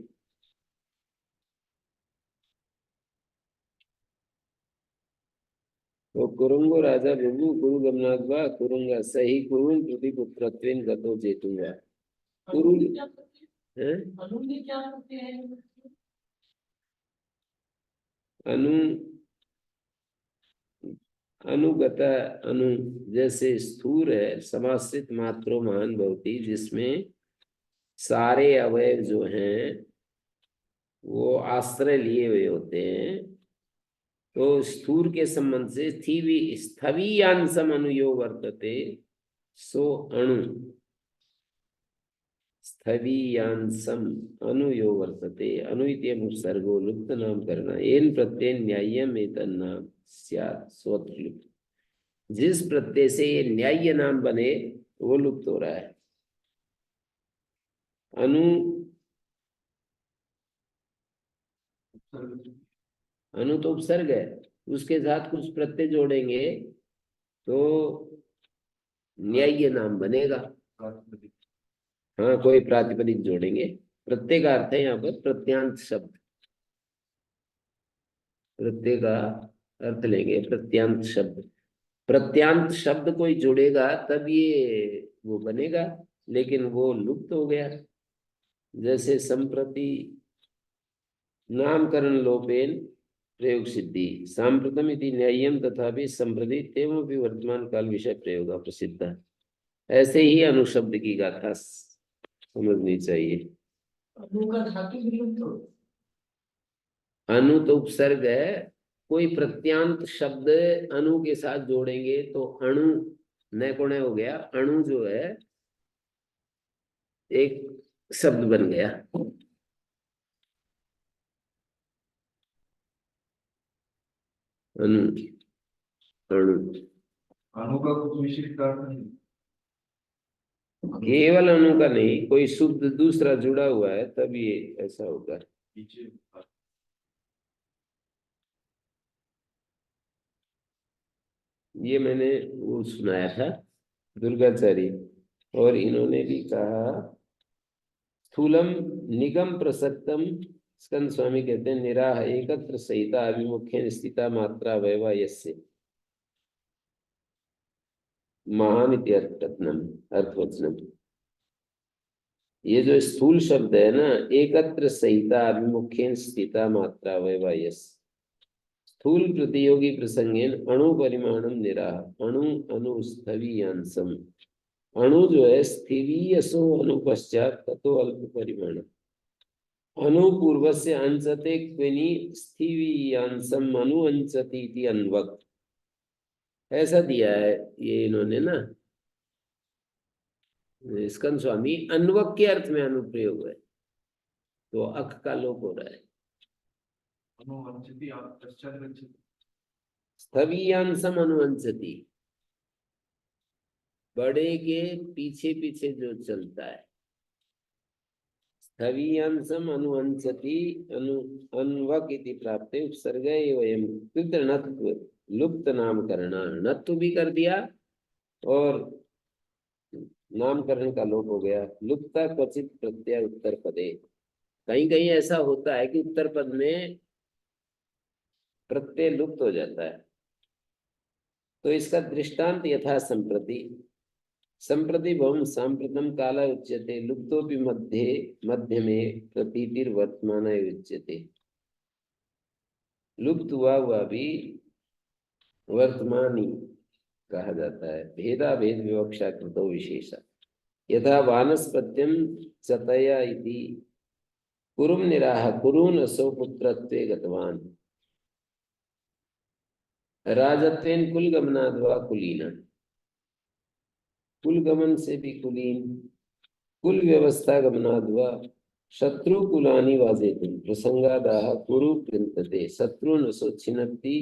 तो कुरुंगो राजा बबू कुरु गमनाद्वा कुरुंगा सही कुरुन प्रतिपुत्रत्वेन गतो जेतुंगा। कुरु अनुमति क्या करते है? हैं? अनुमति क्या करते हैं? अनु अनुगत अनु जैसे स्थूर है, समाश्रित मात्रो महान भवती, जिसमें सारे अवयव जो हैं वो आश्रय लिए हुए होते हैं। तो स्थूर के संबंध से स्थवीयांसम अनुयो वर्तते सो अणु, स्थवीयांसम अनुयो वर्तते अनु इति अनुसर्गो लुप्त नामकरण एन प्रत्यय न्याय्यम एतन्नाम स्यात् स्वतः लुप्त। जिस प्रत्यय से ये न्याय्य नाम बने वो लुप्त हो रहा है। अनु अनु तो उपसर्ग है, उसके साथ कुछ प्रत्यय जोड़ेंगे तो न्याय्य नाम बनेगा। हाँ, कोई प्रातिपदिक जोड़ेंगे। प्रत्यय का अर्थ है यहाँ पर प्रत्यांत शब्द। प्रत्यय का अर्थ लेंगे प्रत्यांत शब्द। प्रत्यांत शब्द कोई जुड़ेगा तब ये वो बनेगा, लेकिन वो लुप्त हो गया। जैसे संप्रति नामकरण लोपेन प्रयोग सिद्धि सांप्रतम इति न्याय्यम तथापि संप्रति तेमपि वर्तमान काल विषय प्रयोग प्रसिद्ध। ऐसे ही अनुशब्द की गाथा समझनी चाहिए। अनु का धातु विलुप्त हो। अनु तो उपसर्ग है, कोई प्रत्यांत शब्द अनु के साथ जोड़ेंगे तो अणु न कोणे हो गया, अणु जो है एक शब्द बन गया। अनु अणु अणु का कुछ विशिष्ट अर्थ नहीं। केवल अणु का नहीं, कोई शुद्ध दूसरा जुड़ा हुआ है तब ये ऐसा होगा। पीछे ये मैंने वो सुनाया था दुर्गाचार्य, और इन्होंने भी कहा स्थूलम निगम प्रसक्तम। स्कंद स्वामी कहते हैं निराह एकत्र सहिता अभिमुख्य स्थिता मात्रा वैवा यस्य महान इत्यर्थवचनम अर्थवचनम। ये जो स्थूल शब्द है ना, एकत्र सहिता अभिमुख्य स्थिता मात्रा वैवा यस्य, स्थूल प्रतियोगी प्रसंगेन अणु परिमाणम निराह अणु अनुस्थवीयांसम। अणु जो है स्थिवीयसो अनुपश्चात ततो अल्प परिमाण अनुपूर्व से अंचते क्विनी स्थिवीयांसम अनु अंचती इति अन्वक। ऐसा दिया है ये इन्होंने ना, स्कंद स्वामी। अन्वक के अर्थ में अनुप्रयोग है, तो अक का लोप हो रहा है। अनुवंचिति आप पश्चात गच्छति। स्थवीयांसम अनुवंचती, बड़े के पीछे पीछे जो चलता है। स्थवीयांसम अनुवंचति अनु अन्वक इति प्राप्ते उपसर्ग एवं कृतनत्व लुप्त नामकरण। नत्व भी कर दिया और नामकरण का लोप हो गया। लुप्ता क्वचित प्रत्यय उत्तर पदे। कहीं कहीं ऐसा होता है कि उत्तर पद में प्रत्यय लुप्त हो जाता है, तो इसका दृष्टांत यथा संप्रति। संप्रति भवम सांप्रतम काला उच्यते लुप्तोपि मध्य मध्य में प्रतीतिर वर्तमान उच्यते। लुप्त हुआ भी वर्तमानी कहा जाता है। भेदा भेद विवक्षा कृतो विशेषा यथा वानस्पत्यम चतया इति कुरुम निराह कुरून असौ पुत्रत्वे गतवान। राजत्वेन कुलगमनाद्वा कुलीना, कुलगमन से भी कुलीन कुल व्यवस्था गमनाद्वा शत्रु कुलानि वाजेतुं प्रसंगादाह कुरु कृन्तते शत्रु न छिन्नति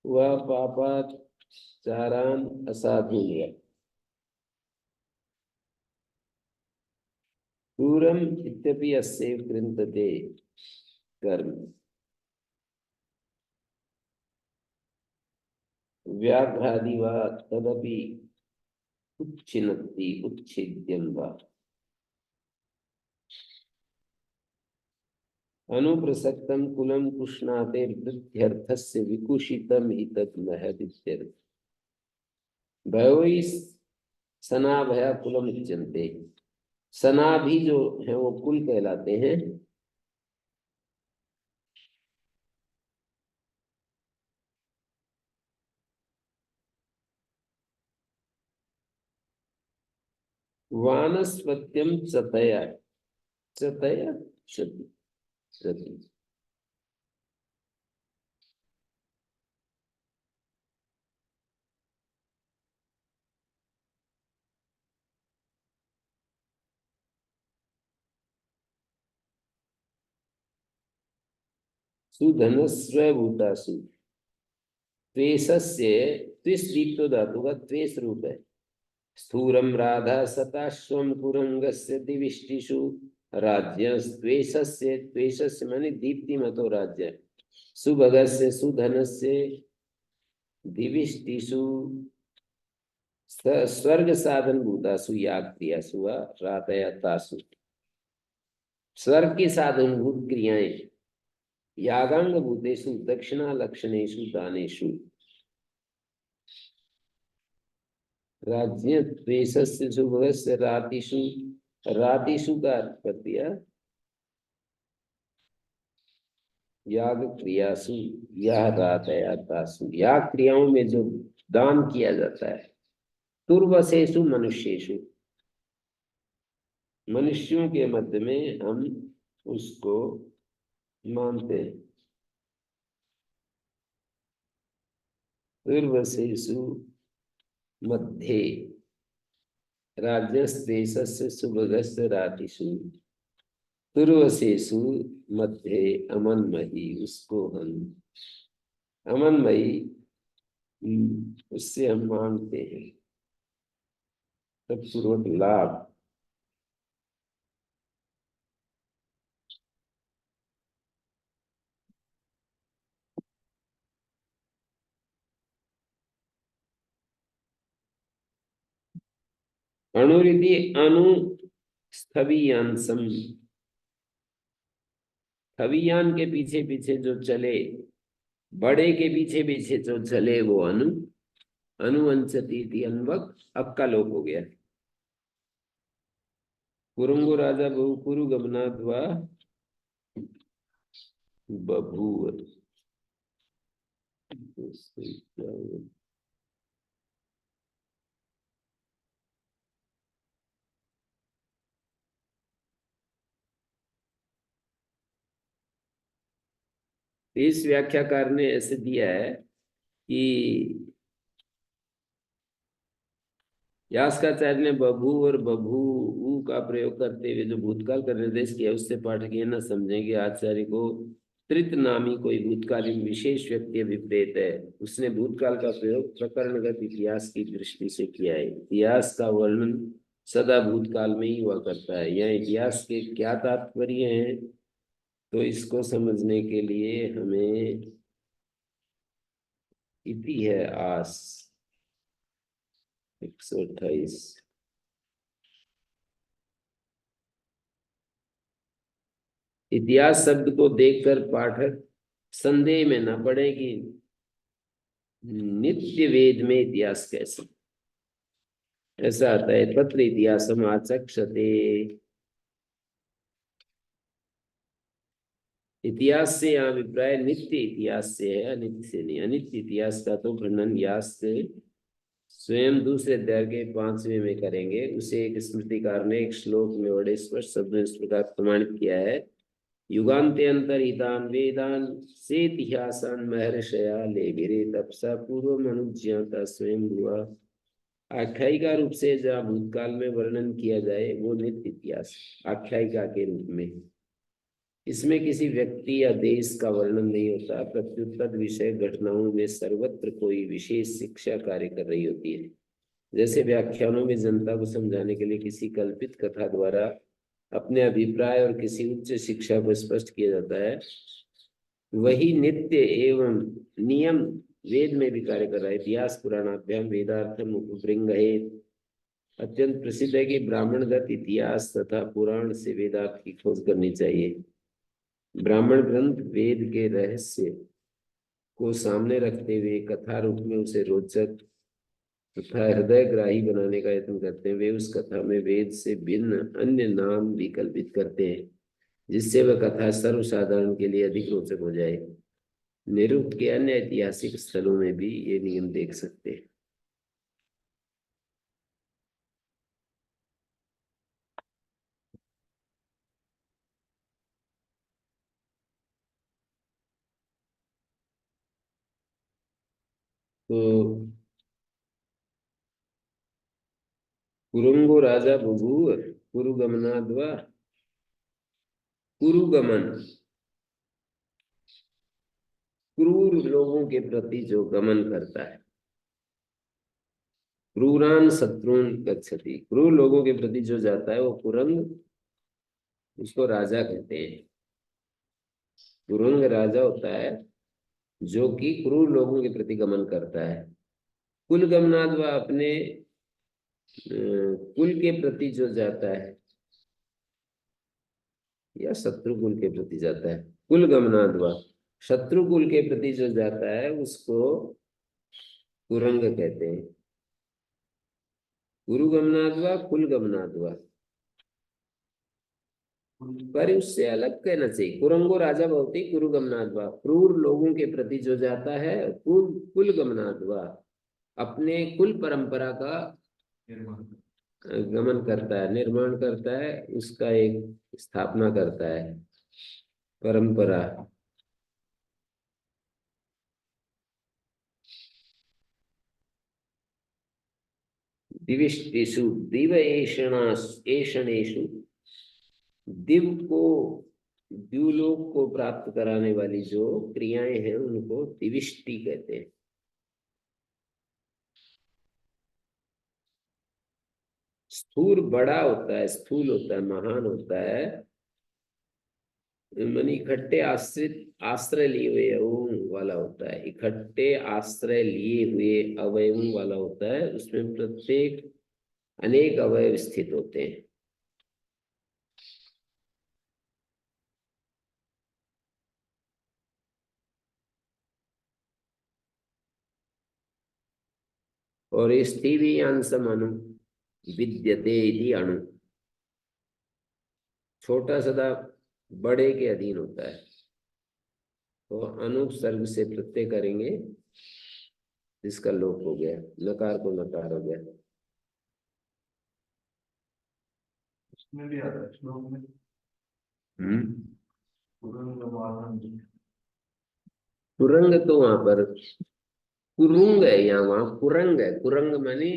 वा पापाचारान् असाधून् क्रूरम इत्यपि अस्यैव कृन्तते कर्म व्याघ्रादि वा तदपि उच्छिन्नति उच्छेद्यं वा अनुप्रसक्तं कुलं कुष्णाते वृद्ध्यर्थस्य विकुशितं हि तत् महदित्यर्थ भयोहि सनाभया कुलम उच्यन्ते सना भी जो है वो कुल कहलाते हैं। वानस्पत्यम चतया चतया चति चति सुधनस्व भूतासु त्वेषस्य त्विस दीप्तो धातु का त्वेष रूप है। स्थूरम राधा सताश्वम कुरंगस्य दिविष्टिषु राज्य त्वेषस्य त्वेषस्य माने दीप्तिमतो राज्य सुभगस्य सुधनस्य दिविष्टिषु स्वर्ग साधन भूतासु याग क्रियासु वा रातयतासु स्वर्ग की साधन भूत क्रियाएं यागांग भूतेषु दक्षिणा लक्षणेषु दानेषु राज्य द्वेषस्य सुभगस्य रातिषु रातिषु का अर्थ कर दिया याग क्रियासु यह रातयतासु याग क्रियाओं में जो दान किया जाता है तुर्वसेषु मनुष्येषु मनुष्यों के मध्य में हम उसको मानते हैं। तुर्वसेषु मध्ये राज्यस्तेषस्य सुभगस्य रातिषु तुर्वसेषु मध्ये अमनमयी उसको हम अमनमयी उससे हम मांगते हैं तत्पूर्वक लाभ। अणुरिति अनु स्थवियांसम स्थवियान के पीछे पीछे जो चले बड़े के पीछे पीछे जो चले वो अनु अनुवंचती अनवक अक्का लोप हो गया। कुरुंगु राजा बहु कुरु गमनाद्वा बभूव इस व्याख्याकार ने ऐसे दिया है कि यास्काचार्य ने बभू और बभू का प्रयोग करते हुए जो भूतकाल का निर्देश किया उससे पाठक ये न समझेंगे आचार्य को त्रित नामी कोई भूतकालीन विशेष व्यक्ति अभिप्रेत है उसने भूतकाल का प्रयोग प्रकरणगत इतिहास की दृष्टि से किया है। इतिहास का वर्णन सदा भूतकाल में ही हुआ करता है। यह इतिहास के क्या तात्पर्य है तो इसको समझने के लिए हमें इति है आस 128 इतिहास शब्द को देखकर पाठक संदेह में न पड़े कि नित्य वेद में इतिहास कैसे ऐसा आता है। तत्र इतिहासम आचक्षते इतिहास से यहाँ अभिप्राय नित्य इतिहास से है अनित्य से नहीं। अनित्य इतिहास का तो वर्णन यास से स्वयं दूसरे अध्याय के 5वें में करेंगे। उसे एक स्मृतिकार ने एक श्लोक में बड़े स्पष्ट शब्दों इस प्रकार प्रमाणित किया है युगान्ते अंतरितान वेदान से इतिहासान महर्षया ले गिरे तपसा पूर्व मनुज्ञाता स्वयं हुआ आख्यायिका रूप से जहाँ भूतकाल में वर्णन किया जाए वो नित्य इतिहास आख्यायिका के रूप में। इसमें किसी व्यक्ति या देश का वर्णन नहीं होता, प्रत्युत्तर विषय घटनाओं में सर्वत्र कोई विशेष शिक्षा कार्य कर रही होती है। जैसे व्याख्यानों में जनता को समझाने के लिए किसी कल्पित कथा द्वारा अपने अभिप्राय और किसी उच्च शिक्षा को स्पष्ट किया जाता है, वही नित्य एवं नियम वेद में भी कार्य कर रहा है। इतिहास पुराणाभ्याम वेदार्थम उपबृंहयेत्। अत्यंत प्रसिद्ध है कि ब्राह्मणगत इतिहास तथा पुराण से वेदार्थ की खोज करनी चाहिए। ब्राह्मण ग्रंथ वेद के रहस्य को सामने रखते हुए कथा रूप में उसे रोचक तथा हृदयग्राही बनाने का यत्न करते हैं। वे उस कथा में वेद से भिन्न अन्य नाम भी कल्पित करते हैं, जिससे वह कथा सर्वसाधारण के लिए अधिक रोचक हो जाए। निरुक्त के अन्य ऐतिहासिक स्थलों में भी ये नियम देख सकते हैं। तो कुरुंगो राजा बभूव कुरुगमनाद्वा। कुरुगमन क्रूर लोगों के प्रति जो गमन करता है। क्रूरान शत्रुन गच्छति। क्रूर लोगों के प्रति जो जाता है वो कुरंग, उसको राजा कहते हैं। कुरंग राजा होता है जो कि क्रूर लोगों के प्रति गमन करता है। कुल गमनाद्वा अपने कुल के प्रति जो जाता है या शत्रु कुल के प्रति जाता है। कुल गमनाद्वा शत्रु कुल के प्रति जो जाता है उसको कुरंग कहते हैं। गुरु गमनाद्वा कुल गमनाद्वा, पर उससे अलग कहना चाहिए। कुरंगो राजा भवति कुरु गमनाद्वा। क्रूर लोगों के प्रति जो जाता है कुल कुल गमनाद्वा, अपने कुल परंपरा का गमन करता है, निर्माण करता है, उसका एक स्थापना करता है परंपरा। दिविष्टिषु दिव एषणेषु, दिव को द्युलोक को प्राप्त कराने वाली जो क्रियाएं हैं उनको दिविष्टि कहते हैं। स्थूल बड़ा होता है, स्थूल होता है, महान होता है, मन इकट्ठे आश्रय लिए हुए अवयवों वाला होता है। इकट्ठे आश्रय लिए हुए अवयवों वाला होता है, उसमें प्रत्येक अनेक अवयव स्थित होते हैं। और स्थिवी अंशम अणु विद्यते इति अणु, छोटा सदा बड़े के अधीन होता है। तो अनुपसर्ग से प्रत्यय करेंगे, जिसका लोप हो गया, नकार को नकार हो गया। उसमें भी आता है श्लोक में कुरंग तो वहां पर कुरुंग है, यहाँ वहां कुरंग है। कुरंग माने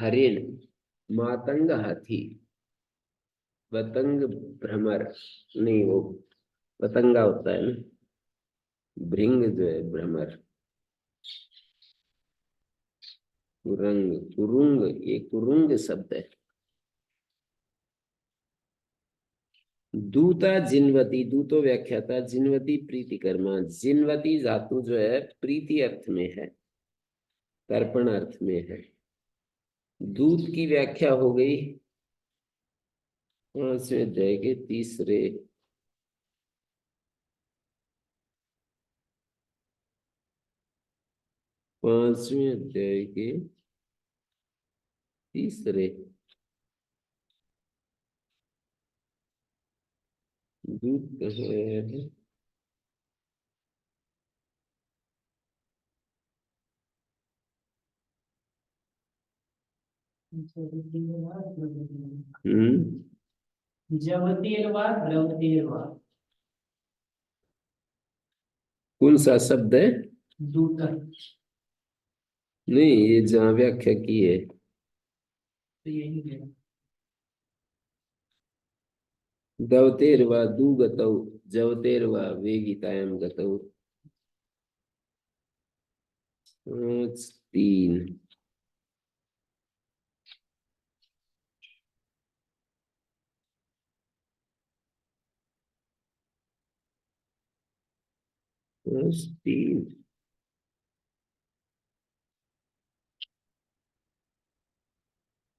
हरिण, मातंग हाथी, पतंग भ्रमर नहीं, वो पतंगा होता है ना, भृंग जो है भ्रमर। कुरंग कुरुंग, ये कुरुंग शब्द है। दूता जिनवती, दूतो व्याख्याता जिनवती प्रीति कर्मा। जिनवती धातु जो है प्रीति अर्थ में है, तर्पण अर्थ में है। दूत की व्याख्या हो गई 5वें अध्याय के 3रे 5वें अध्याय के 3रे दूत है। कौन सा शब्द है? दूतर। नहीं, ये जहाँ व्याख्या की है तो यही है। दवतेर्वा दुगतौ जवतेर्वा वेगितायाम गतौ। 3। 3।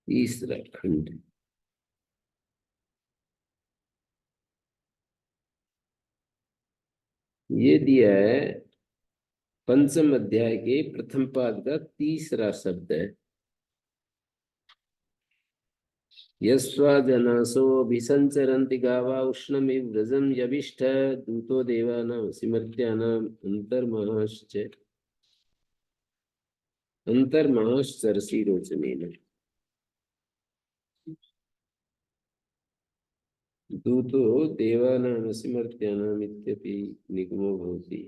तीसरा खंड। ये दिया है पंचम अध्याय के प्रथम पाद का तीसरा शब्द है। यस्वा जनासो अभिसंचरन्ति गावा उष्णमिव व्रजं यविष्ठ दूतो देवानां सिमर्त्यानां अंतर्महाश्चरसि रोचनेन। दूतो देवानां सिमर्त्यानाम् इत्यपि निगमो भवति।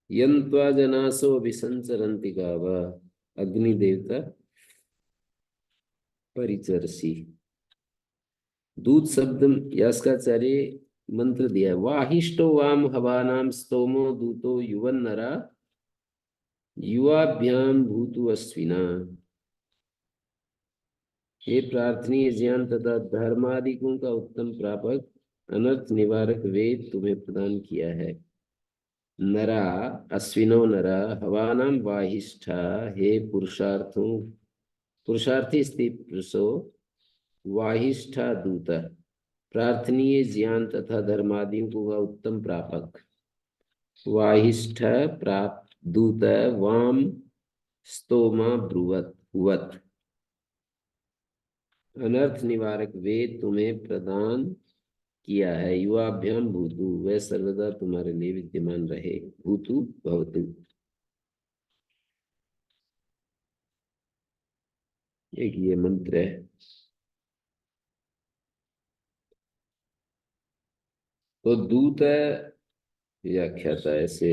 यन्त्वा जनासो अभिसंचरन्ति गावा, अग्नि देवता परिचरसी। दूत शब्द यास्काचार्य मंत्र दिया है। वाहिष्टो वाम हवानाम स्तोमो दूतो युवन नरा युवाभ्याम भूतु अश्विना। हे प्रार्थनीय ज्ञान तथा धर्मादिकों का उत्तम प्रापक, अनर्थ निवारक वेद तुम्हें प्रदान किया है। नरा अश्विनो नरा हवानाम वाहिष्ठा, हे पुरुषार्थों पुरुषार्थी स्त्री पुरुषो, वाहिष्ठा दूत प्रार्थनीय ज्ञान तथा धर्मादियों का उत्तम प्रापक। वाहिष्ठ प्राप्त दूत वाम स्तोमा ब्रुवत वत, अनर्थ निवारक वेद तुम्हें प्रदान किया है। युवाभ्याम भूतु, वह सर्वदा तुम्हारे लिए विद्यमान रहे। भूतु भवतु, एक ये मंत्र है। तो दूत व्याख्याता ऐसे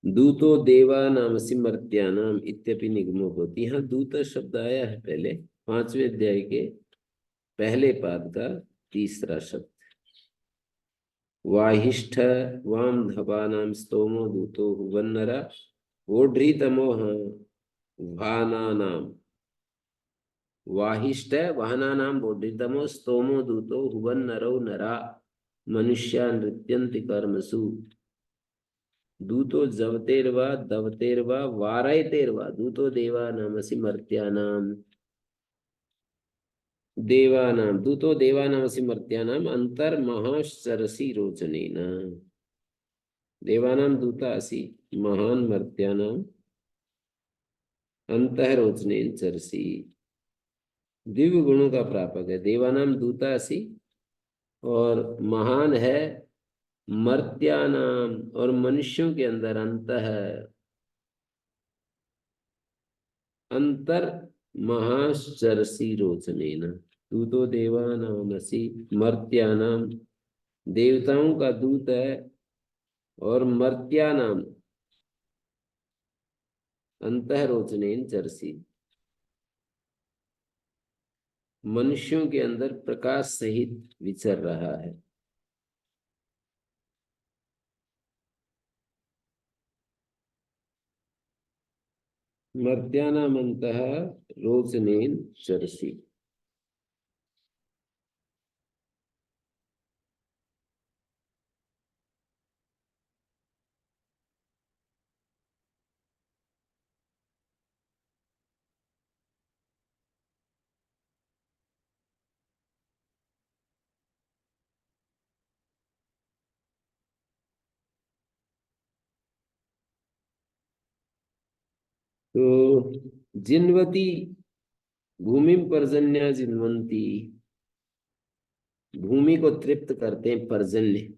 दूतो देवानामसि मर्त्यानाम इत्यपि निगमो होती। यहाँ दूत शब्द आया है पहले 5वें अध्याय के पहले पाद का तीसरा शब्द। वाहिष्ठ वाम धपानाम स्तोमो दूतो हुवन्नरा वोढ्रीतमोह वाहनानाम। वाहिष्ठ वाहनानाम वोढ्रीतमो स्तोमो दूतो हुवन्नरो नरा मनुष्या नृत्यन्ति कर्मसु। दूतो जवतेर्वा दवतेर्वा वारयतेर्वा दूतो देवानामसि मर्त्यानाम। देवानाम दूतो देवानामसि मर्त्यानाम अंतर्महाश्चरसि रोचनेन। देवानाम दूता असि महान मर्त्यानाम अंतः रोचनेन चरसी। दिव्य गुणों का प्रापक है देवानाम दूता असि, और महान है मर्त्यानाम और मनुष्यों के अंदर अंतः अंतर महाश्चरसी रोचनेन। दूतो देवानामसि मर्त्यानाम, देवताओं का दूत है, और मर्त्यानाम अंतः रोचनेन चरसी, मनुष्यों के अंदर प्रकाश सहित विचर रहा है। मर्त्यानाम अंतः रोचनेन चरसी। तो जिनवती भूमि पर्जन्य जिन्वंती, भूमि को तृप्त करते हैं पर्जन्य।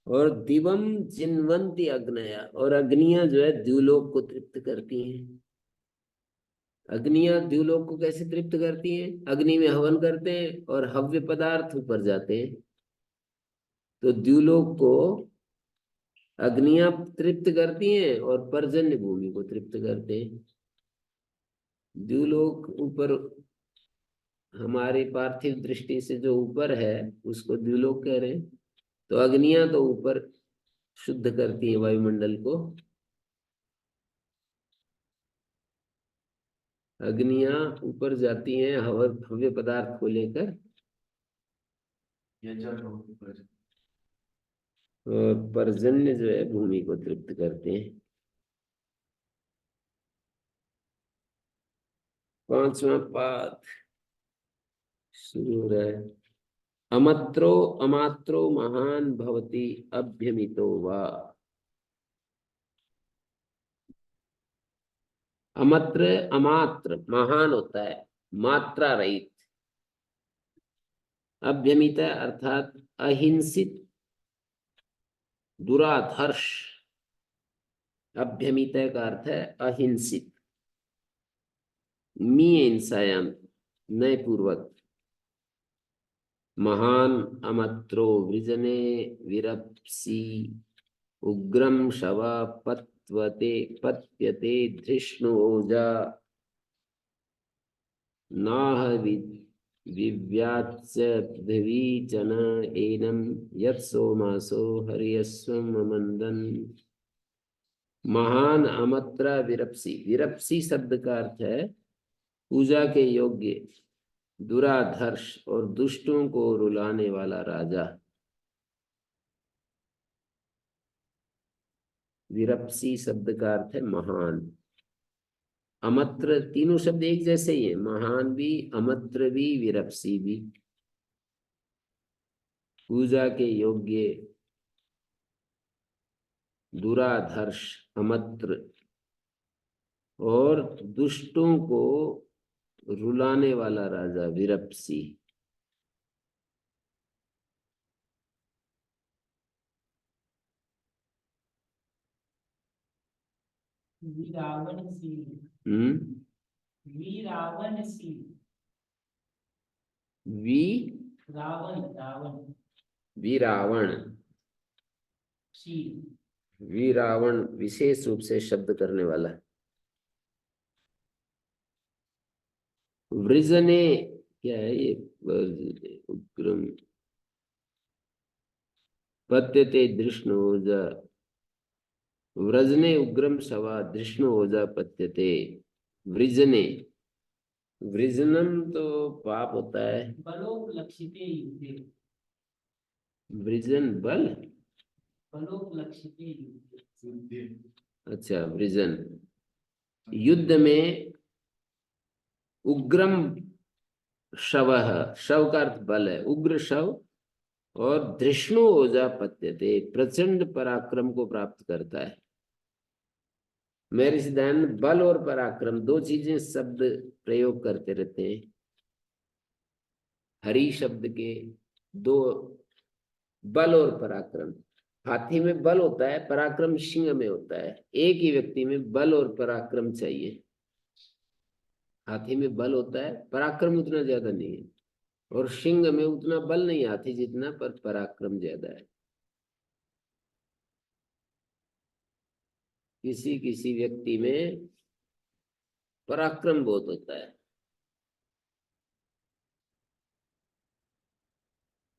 और दिवम जिन्वंती अग्नया, और अग्नियां जो है द्युलोक को तृप्त करती हैं। अग्नियां द्युलोक को कैसे तृप्त करती हैं? अग्नि में हवन करते हैं और हव्य पदार्थ ऊपर जाते हैं। तो द्युलोक को अग्नियां तृप्त करती हैं और पर्जन्य भूमि को तृप्त करते हैं। द्युलोक ऊपर, हमारी पार्थिव दृष्टि से जो ऊपर है उसको द्युलोक कह रहे हैं। तो अग्नियां तो ऊपर शुद्ध करती है वायुमंडल को। अग्नियां ऊपर जाती हैं हव्य पदार्थ को लेकर, ये चार लोग ऊपर। और पर्जन्य जो है भूमि को तृप्त करते हैं। पांचवा पाद शुरू हो रहा है। अमत्रो अमात्रो महान भवति अभ्यमितो वा। अमत्र अमात्र महान होता है, मात्रा रहित। अभ्यमिता अर्थात अहिंसित, दुराधर्ष। अभ्यमिता का अर्थ है अहिंसित। मी हिंसायाम, नय पूर्वक। महान अमत्रो वृजने विरप्सी उग्रम शवा पत्वते पत्यते धृष्णोजा नाह विव्याच्य पृथ्वी च न एनम यत् सोमासो हरियस्वम अमंदन। महान अमत्रा विरप्सी, विरप्सी शब्द का अर्थ है पूजा के योग्य, दुराधर्ष और दुष्टों को रुलाने वाला राजा। विरप्सी शब्द का अर्थ है महान। अमत्र, तीनों शब्द एक जैसे ही है, महान भी, अमत्र भी, विरप्सी भी। पूजा के योग्य, दुराधर्ष अमत्र, और दुष्टों को रुलाने वाला राजा विरप्सी। वीरावनशील, हम्म। वीरावनशील, वी रावण, रावण, वीरावण। शील, वीरावण विशेष रूप से शब्द करने वाला। वृजने क्या है ये? उग्रम पत्यते धृष्णोजा, व्रजने उग्रम शवा धृष्णोजा पत्यते। वृजने, वृजनम तो पाप होता है। बलोपलक्षिते युद्धे, वृजन बल, बलोपलक्षिते युद्धे, अच्छा वृजन। युद्ध में उग्रम शवः, शव का अर्थ बल है, उग्र शव। और धृष्णु ओजा पत्यते, प्रचंड पराक्रम को प्राप्त करता है। मेरे सिद्धांत बल और पराक्रम दो चीजें शब्द प्रयोग करते रहते हैं। हरि शब्द के दो, बल और पराक्रम। हाथी में बल होता है, पराक्रम सिंह में होता है। एक ही व्यक्ति में बल और पराक्रम चाहिए। हाथी में बल होता है, पराक्रम उतना ज्यादा नहीं है। और सिंह में उतना बल नहीं हाथी जितना, पर पराक्रम ज्यादा है। किसी किसी व्यक्ति में पराक्रम बहुत होता है,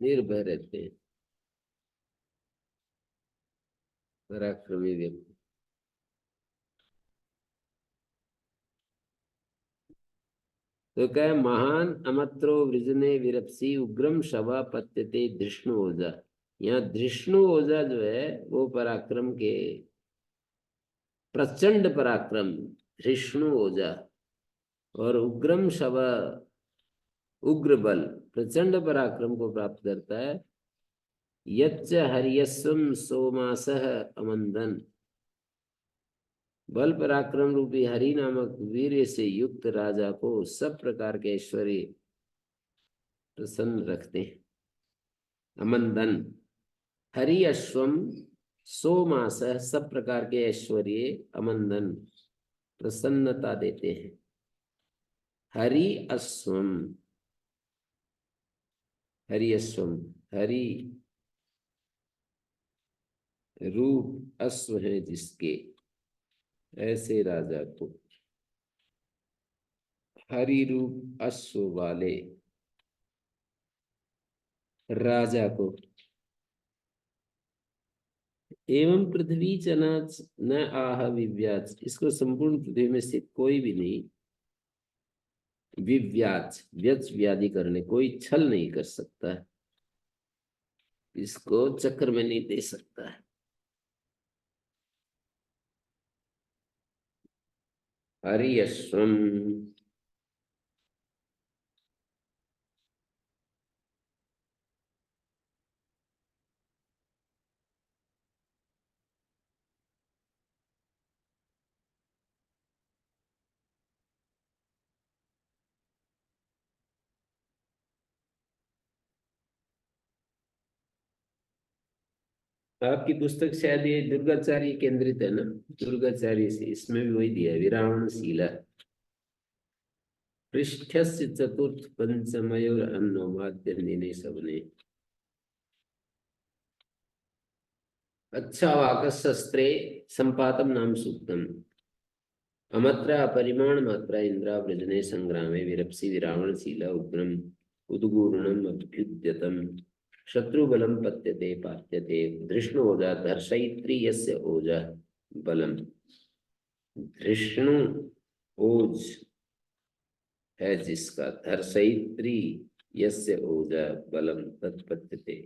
निर्भय रहते हैं पराक्रमी व्यक्ति। तो क्या है? महान अमत्रो वृजने विरप्सी उग्रम शवा पत्यते धृष्णु ओजा। यहाँ धृष्णु ओजा जो है वो पराक्रम के, प्रचंड पराक्रम धृष्णु ओजा, और उग्रम शवा उग्र बल, प्रचंड पराक्रम को प्राप्त करता है। यच्च हर्यस्वम सोमासः अमंदन, बल पराक्रम रूपी हरि नामक वीर्य से युक्त राजा को सब प्रकार के ऐश्वर्य प्रसन्न रखते हैं। अमंदन हरि अश्वम सोमास, सब प्रकार के ऐश्वर्य अमंदन प्रसन्नता देते हैं। हरि अश्वम, हरि अश्वम, हरि रूप अश्व है जिसके, ऐसे राजा को, हरि रूप अश्व वाले राजा को। एवं पृथ्वी चनाच न आह विव्याच, इसको संपूर्ण पृथ्वी में स्थित कोई भी नहीं, विव्याच व्यच व्याधि करने, कोई छल नहीं कर सकता है, इसको चक्कर में नहीं दे सकता है। हरि अश्वम, आपकी पुस्तक शायद ये दुर्गाचार्य केंद्रित है ना, दुर्गाचार्य से, इसमें भी वही दिया है, विरावण शीला। पृष्ठस्य चतुर्थ पंचमयोर अन्नोमाद्य निने सबने। अच्छा वाकशस्त्रे संपातम नाम सूक्तम। अमत्रा परिमाण मात्रा इंद्रा वृजने संग्रामे विरप्सी विरावण शीला उग्रम उद्गूर्णम अभ्युद्यतम शत्रुबलम पत्यते पात्यते धृष्णु ओजा धर्षयित्री यस्य ओजा बलम। धृष्णु ओज है जिसका, धर्षयित्री यस्य ओजा बलम तत्पत्यते।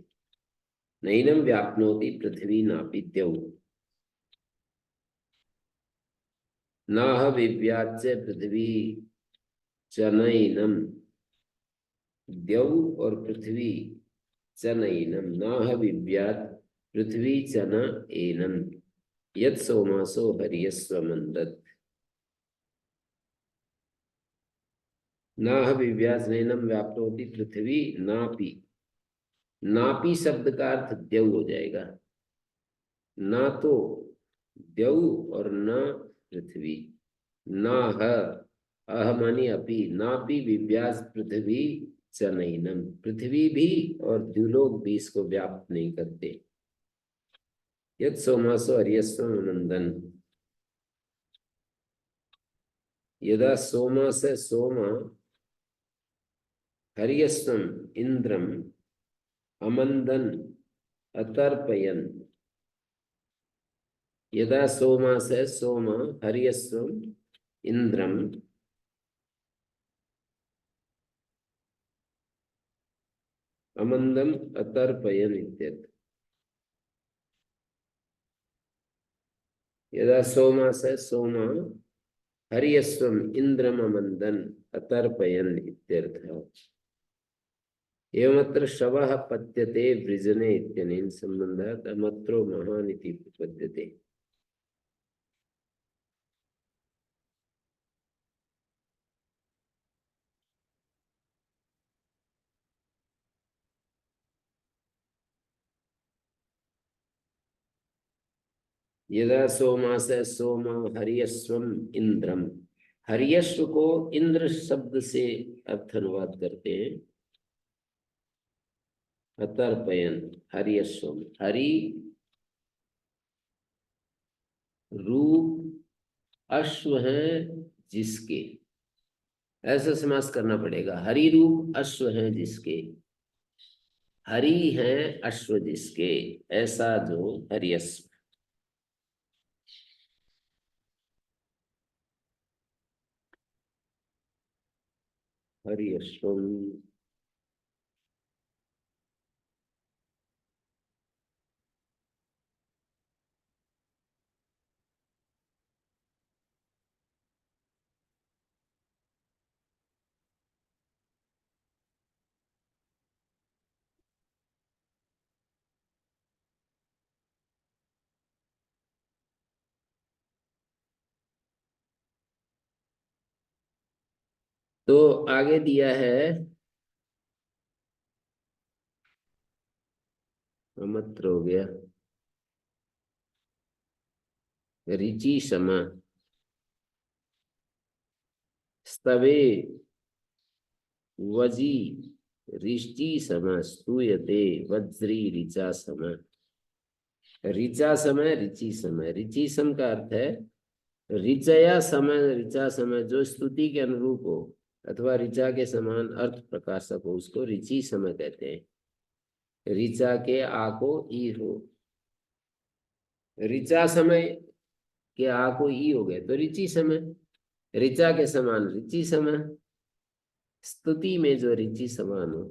नैनम व्याप्नोति पृथ्वी नापि द्यौ नाह विव्याच्य पृथ्वी चनैनम। द्यौ और पृथ्वी चनैनम, नाह विव्यात पृथ्वी चन एनम यत् सोमासो हर्यस्व मंदत। नाह विव्यास नैनम व्याप्त होती पृथ्वी नापी, नापी शब्द का अर्थ द्यौ हो जाएगा, ना तो द्यौ और न पृथ्वी। नाह अह मानी अपि, नापी विव्यास पृथ्वी चनैनम, पृथ्वी भी और द्युलोक भी इसको व्याप्त नहीं करते। यत् सोमासो हर्यस्व नंदन, यदा सोमास सोम हर्यस्वम इंद्रम अमंदन अतर्पयन। यदा सोमास सोम हर्यस्वम इंद्रम अमंदम अतर्पयन इत्यर्थ। यदा सोमास सोम हर्यस्वम इंद्रम अमंदन अतर्पयन इत्यर्थः। एवमत्र शवः पत्यते वृजने इत्यनेन संबंधात् अमत्रो महान् इति उपपद्यते। यदा सोमास सोम हर्यस्वम इंद्रम, हर्यस्व को इंद्र शब्द से अर्थ अनुवाद करते हैं। अतर्पयन हर्यस्वम, हरि रूप अश्व है जिसके, ऐसा समास करना पड़ेगा। हरि रूप अश्व है जिसके, हरि है अश्व जिसके, ऐसा जो हर्यस्व। हर्यश्वम, तो आगे दिया है अमत्र हो गया, रिचि समा, स्तवे वजी रिचि सम स्तूयते वज्री ऋचा सम। ऋचा समय रिचि समय, रिचि सम का अर्थ है ऋचया समय, ऋचा समय जो स्तुति के अनुरूप हो अथवा ऋचा के समान अर्थ प्रकाशक हो उसको रिचि समय कहते हैं। ऋचा के आ को ई हो, ऋचा समय के आ को ई हो गए तो रिचि समय, ऋचा के समान रिचि समय, स्तुति में जो रिचि समान हो।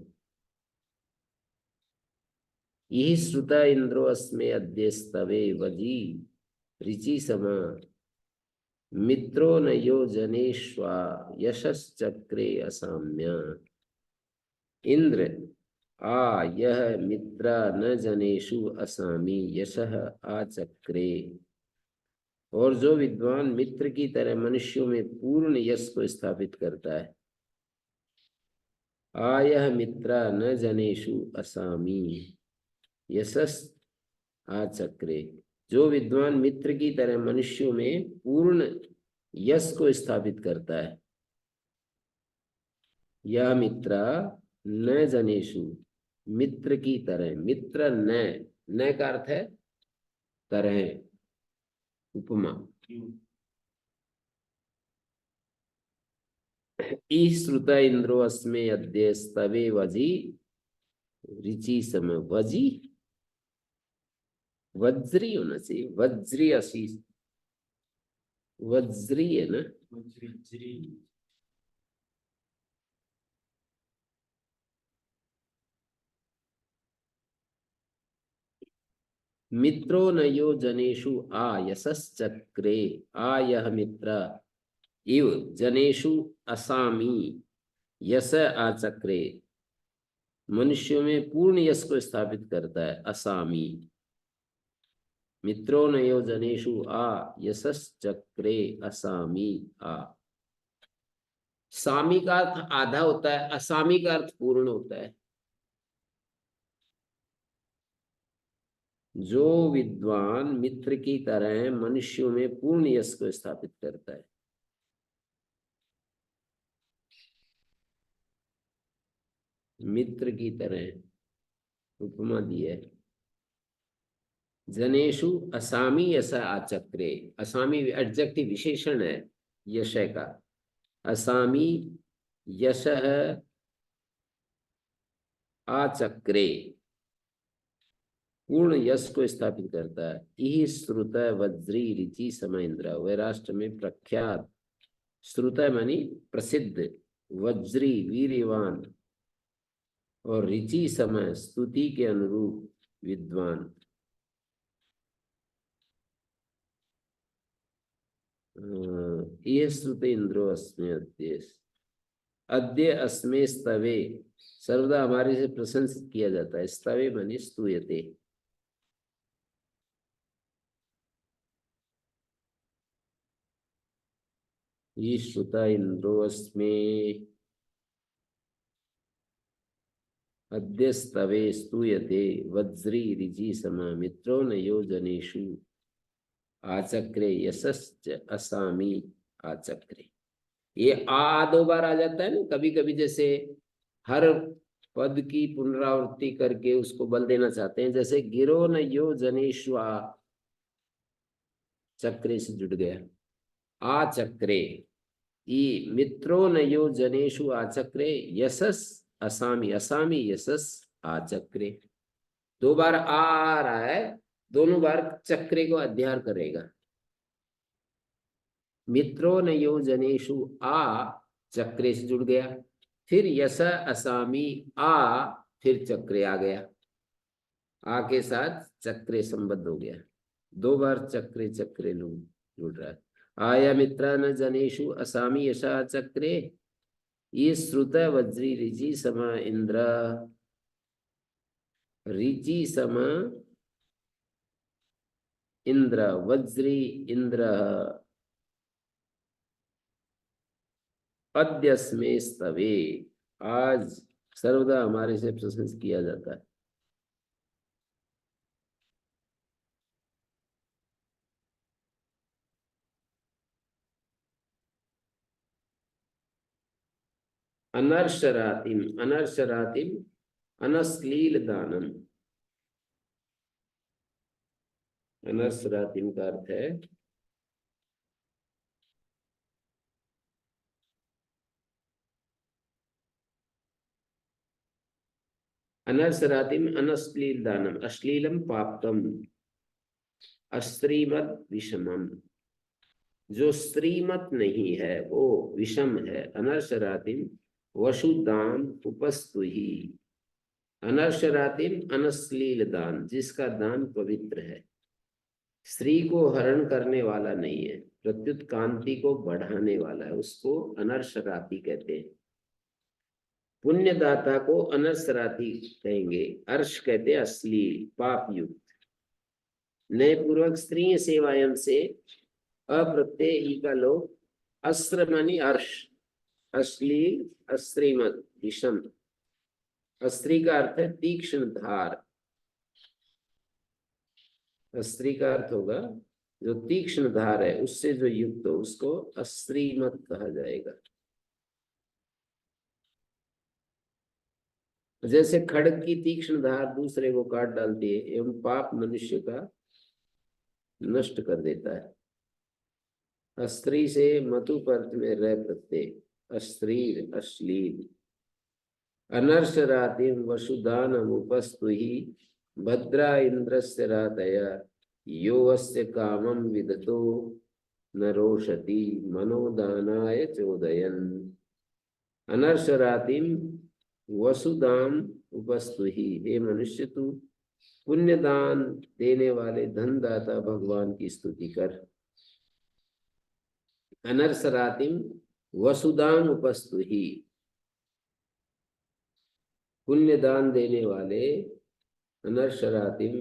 यही श्रुता इंद्रो अस्मे अद्य स्तवे वजी रिचि समा मित्रो न यो जनेश्वा यशश्चक्रे असाम्य। इंद्र आ यह मित्रा न जनेषु असामी यशः आचक्रे। और जो विद्वान मित्र की तरह मनुष्यों में पूर्ण यश को स्थापित करता है। आयह मित्रा न जनेषु असामी यशस् आचक्रे। जो विद्वान मित्र की तरह मनुष्यों में पूर्ण यश को स्थापित करता है। यह मित्रा न जनेषु, मित्र की तरह, मित्र न का अर्थ है तरह, उपमा। श्रुता इंद्रो अस्मे अद्य स्तवे वजी रिचि सम। वजी वज्री होना चाहिए, वज्री आशीष, वज्री है ना। मित्रो न यो जनेषु आ यशश्चक्रे। आ यह मित्र इव जनेषु असामी यश आचक्रे। मनुष्यों में पूर्ण यश को स्थापित करता है। असामी मित्रो न यो जनेषु आ यशश्चक्रे असामी आ। सामी का अर्थ आधा होता है, असामी का अर्थ पूर्ण होता है। जो विद्वान मित्र की तरह मनुष्यों में पूर्ण यश को स्थापित करता है। मित्र की तरह उपमा दी है। जनेषु असामी यश आचक्रे। असामी एडजेक्टिव विशेषण है यश का। असामी यश आचक्रे पूर्ण यश को स्थापित करता है। यही श्रुत वज्री ऋचि सम इंद्र। वह राष्ट्र में प्रख्यात, श्रुत मानी प्रसिद्ध, वज्री वीरवान और ऋचि समय स्तुति के अनुरूप विद्वान। यह श्रुत इंद्रो अस्मे अद्य। अद्य अस्मे स्तवे सर्वदा हमारे से प्रशंसित किया जाता है। स्तवे मानी स्तूयते। ये श्रुता इंद्रो अस्मे अद्य स्तवे स्तूयते वज्री ऋचि सम मित्रो न यो जनेषु आचक्रे यशश्च असामी आचक्रे। ये आ दो बार आ जाता है ना कभी कभी, जैसे हर पद की पुनरावृत्ति करके उसको बल देना चाहते हैं। जैसे गिरो न यो जनेषु आ, चक्रे से जुड़ गया, आ चक्रे। ई मित्रो न यो जनेषु आचक्रे यशस असामी, असामी यशस आचक्रे। दो बार आ रहा है, दोनों बार चक्रे को अध्यार करेगा। मित्रो न यो जनेषु आ, चक्रे से जुड़ गया, फिर यश असामी आ, फिर चक्रे आ गया, आ के साथ चक्रे संबद्ध हो गया। दो बार चक्रे चक्रे जुड़ रहा है। आया मित्रा न जनेषु असामी यशा चक्रे। ये श्रुत वज्री ऋचि सम इंद्र। ऋचि सम इंद्र, वज्री इंद्र। अद्यस्मे स्तवे, आज सर्वदा हमारे से प्रशंसा किया जाता है। अनर्शरातिम, अनर्शरातिम अनश्लील दानम, अनर्शरातिम का अर्थ है अनर्सरातिम अनश्लील दानम, अश्लीलम पापतम, अश्रीमत विषमम, जो श्रीमत नहीं है वो विषम है। अनर्शरातिम वसुदान उपस्तु ही, अनर्शरातिम अनश्लील दान, जिसका दान पवित्र है, स्त्री को हरण करने वाला नहीं है, प्रत्युत कांति को बढ़ाने वाला है, उसको अनर्शराति कहते हैं। पुण्यदाता को अनर्शराति कहेंगे। अर्श कहते हैं अश्लील पाप युक्त। नए पूर्वक स्त्री सेवायम से अप्रत्यय ई का लोग, अस्त्र मानी अर्श, अश्लील अश्रीमत विषम। अस्त्री का अर्थ है तीक्ष्ण धार, अस्त्री का अर्थ होगा जो तीक्ष्ण धार है उससे जो युक्त हो उसको अश्रीमत कहा जाएगा। जैसे खड्ग की तीक्ष्ण धार दूसरे को काट डालती है एवं पाप मनुष्य का नष्ट कर देता है। अस्त्री से मतु पर्थ में रह प्रत्यय, अश्लील अश्लील। अनर्शरातिम वसुदानम उपस्तु ही भद्रा इंद्रस्य रातया, यो अस्य कामं विदतो न रोषति मनोदानाय चोदयन्। अनर्शरातिम वसुदाम उपस्तु ही, हे मनुष्य तू पुण्यदान देने वाले धनदाता भगवान की स्तुति कर। अनर्सरातिम वसुदाम उपस्तु ही, पुण्यदान देने वाले अनर्शरातिम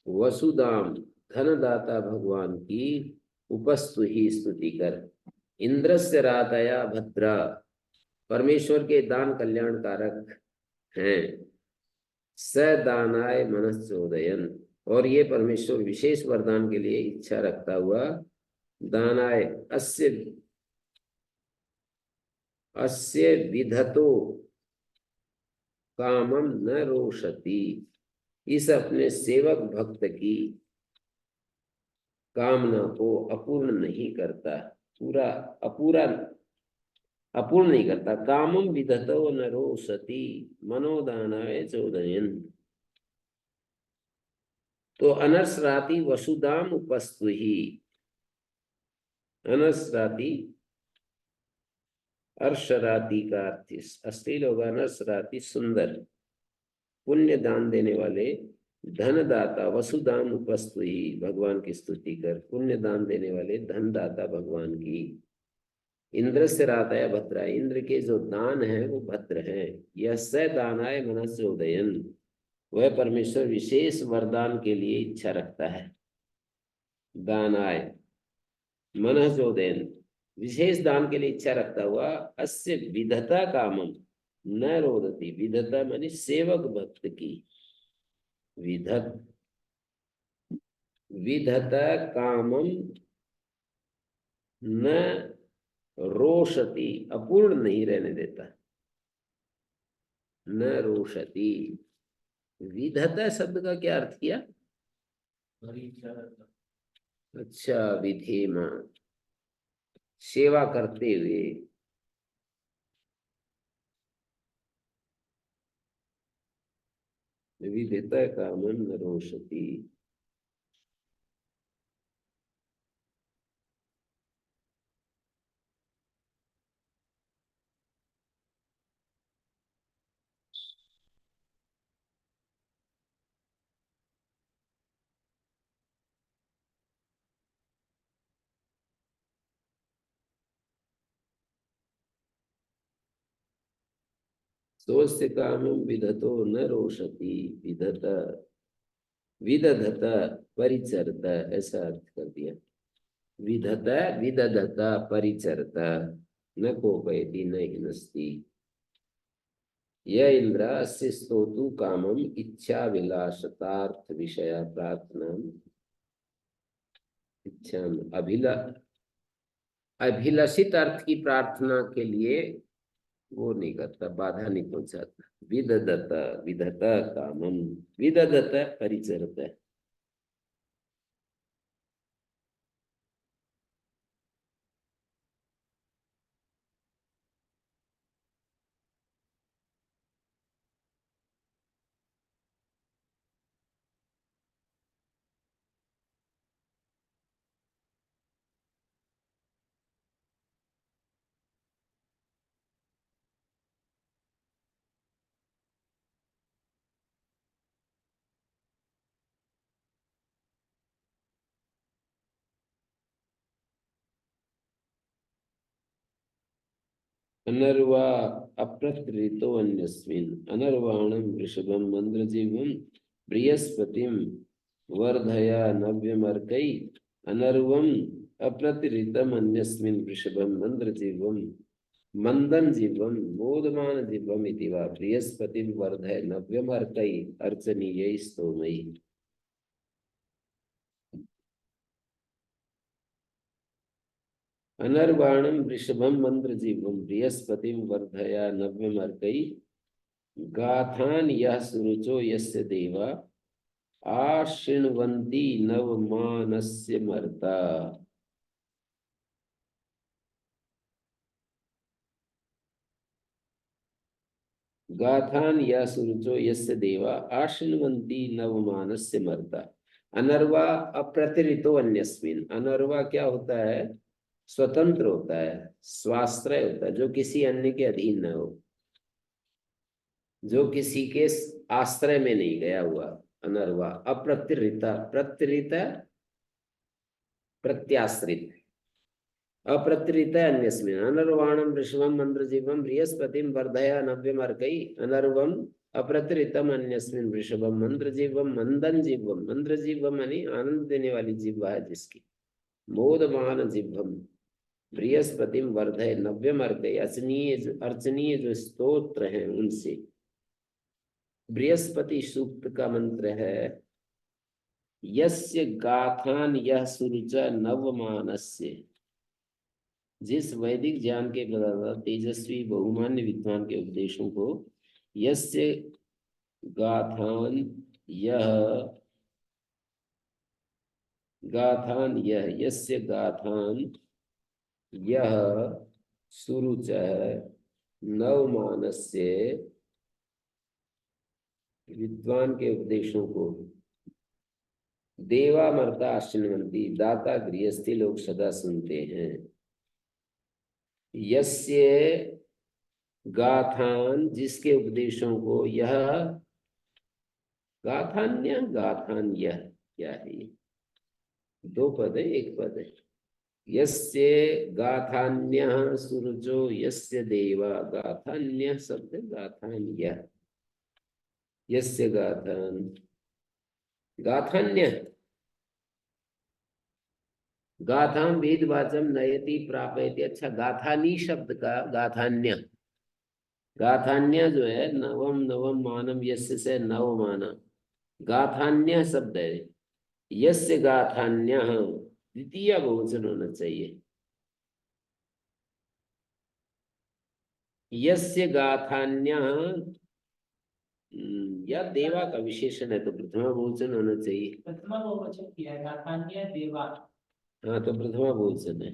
वसुदाम धनदाता भगवान की उपस्तु ही स्तुति कर। इंद्रस्य रातया भद्रा, परमेश्वर के दान कल्याणकारक हैं। सदानाय मनश्चोदयन, और ये परमेश्वर विशेष वरदान के लिए इच्छा रखता हुआ दानाय अस्य अस्य विधतो कामम न रोषति, इस अपने सेवक भक्त की कामना को अपूर्ण नहीं करता, पूरा अपूर्ण नहीं करता। कामम विधतो न रोषति मनोदानाय चोदयन। तो अनर्सराति वसुदाम उपस्तु ही, अनर्सराति अर्शराति का अर्थ अश्लील होगा, अनर्सराति सुंदर। पुण्य दान देने वाले धनदाता वसुदाम उपस्तु ही, भगवान की स्तुति कर। पुण्य दान देने वाले धनदाता भगवान की। इंद्र से राताय भद्रा, इंद्र के जो दान है वो भद्र है। यह स दानाय मनस्य उदयन, वह परमेश्वर विशेष वरदान के लिए इच्छा रखता है। दानाय मनसोदयन, विशेष दान के लिए इच्छा रखता हुआ। अस्य विधता कामम न रोदती, विधता मानी सेवक भक्त की। विधता कामम न रोषति, अपूर्ण नहीं रहने देता। न रोषति, विधता शब्द का क्या अर्थ किया? अच्छा, विधेमा, सेवा करते हुए। विधता कामम न रोषति। स्वस्य कामं विधतो न रोषति, विधता विदधता परिचरता, ऐसा अर्थ कर दिया। विधता विदधता परिचरता, न कोपयति न हिनस्ति। य इंद्र अस्य स्तोतु कामम इच्छा विलासतार्थ विषय प्रार्थना इच्छा अभिलषित अर्थ की प्रार्थना के लिए वो नहीं करता, बाधा नहीं पहुंचाता। विदधत विधत कामम, विदधत परिचरत। अनर्वा अप्रतृतो अन्यस्मिन् अनर्वाणं वृषभं मन्द्रजीवं बृहस्पतिं वर्धया नव्यमर्कै अनर्वं अप्रतिरितम अन्यस्मिन् वृषभं मन्द्रजीवं मंदन जीवम बोधमान जीवम इति वा बृहस्पतिं वर्धय नव्यमर्कै अर्चनीयै स्तोमै। अनर्वाणं वृषभं मन्द्रजीवं बृहस्पतिं वर्धया नव्यमर्कै गाथान यः सुरुचो यस्य देवा आशृण्वन्ति नवमानस्य मर्ता। गाथान यः सुरुचो यस्य देवा आशृण्वन्ति नवमानस्य मर्ता। अनर्वा अप्रतिरितो अन्यस्मिन्, अनर्वा क्या होता है? स्वतंत्र होता है, स्वाश्रय होता है, जो किसी अन्य के अधीन न हो, जो किसी के आश्रय में नहीं गया हुआ। अनर्वा अप्रतिरिता, प्रतिरिता प्रत्याश्रित, अप्रतिरित अन्यस्मिन् अनर्वाणं वृषभं मन्द्रजीवं बृहस्पतिं वर्धया नव्यमर्कै अनर्वम् अप्रतिरितम अन्यस्मिन् वृषभं मन्द्रजीवं मंदन जीवम, मंद्रजीवम यानी आनंद देने वाली जीवा है जिसकी, मोदमान जीवम बृहस्पतिम वर्धय नव्यमर्कै अर्चनीय जो स्तोत्र हैं उनसे। बृहस्पति सूक्त का मंत्र है यस्य गाथान यह सुरुच नवमानस्य, जिस वैदिक ज्ञान के प्रदाता तेजस्वी बहुमान्य विद्वान के उपदेशों को यस्य गाथान यह यस्य गाथान यह सुरुच नवमानस्य, विद्वान के उपदेशों को देवा मर्ता आश्रण्वन्ति, दाता गृहस्थी लोग सदा सुनते हैं। यस्य गाथान, जिसके उपदेशों को, यह गाथान्य गाथान्य क्या है? ये दो पद है, एक पद है। यस्य गाथान्य सूरजो यस्य देवा, गाथान्य शब्द गाथान्य, यस्य गाथान गाथान्य, गाथाम वेदवाचम नयति प्रापयति। अच्छा, गाथानी शब्द का गाथान्य, गाथान्य जो है नवम नवम मानम यस्य से नव माना, गाथान्य शब्द है। यस्य गाथान्य द्वितीय बहुवचन होना चाहिए। यस्य गाथान्य या देवा का विशेषण है तो प्रथमा बहुवचन होना चाहिए। प्रथमा बहुवचन किया है, गाथान्य देवा। हाँ, तो प्रथमा बहुवचन है।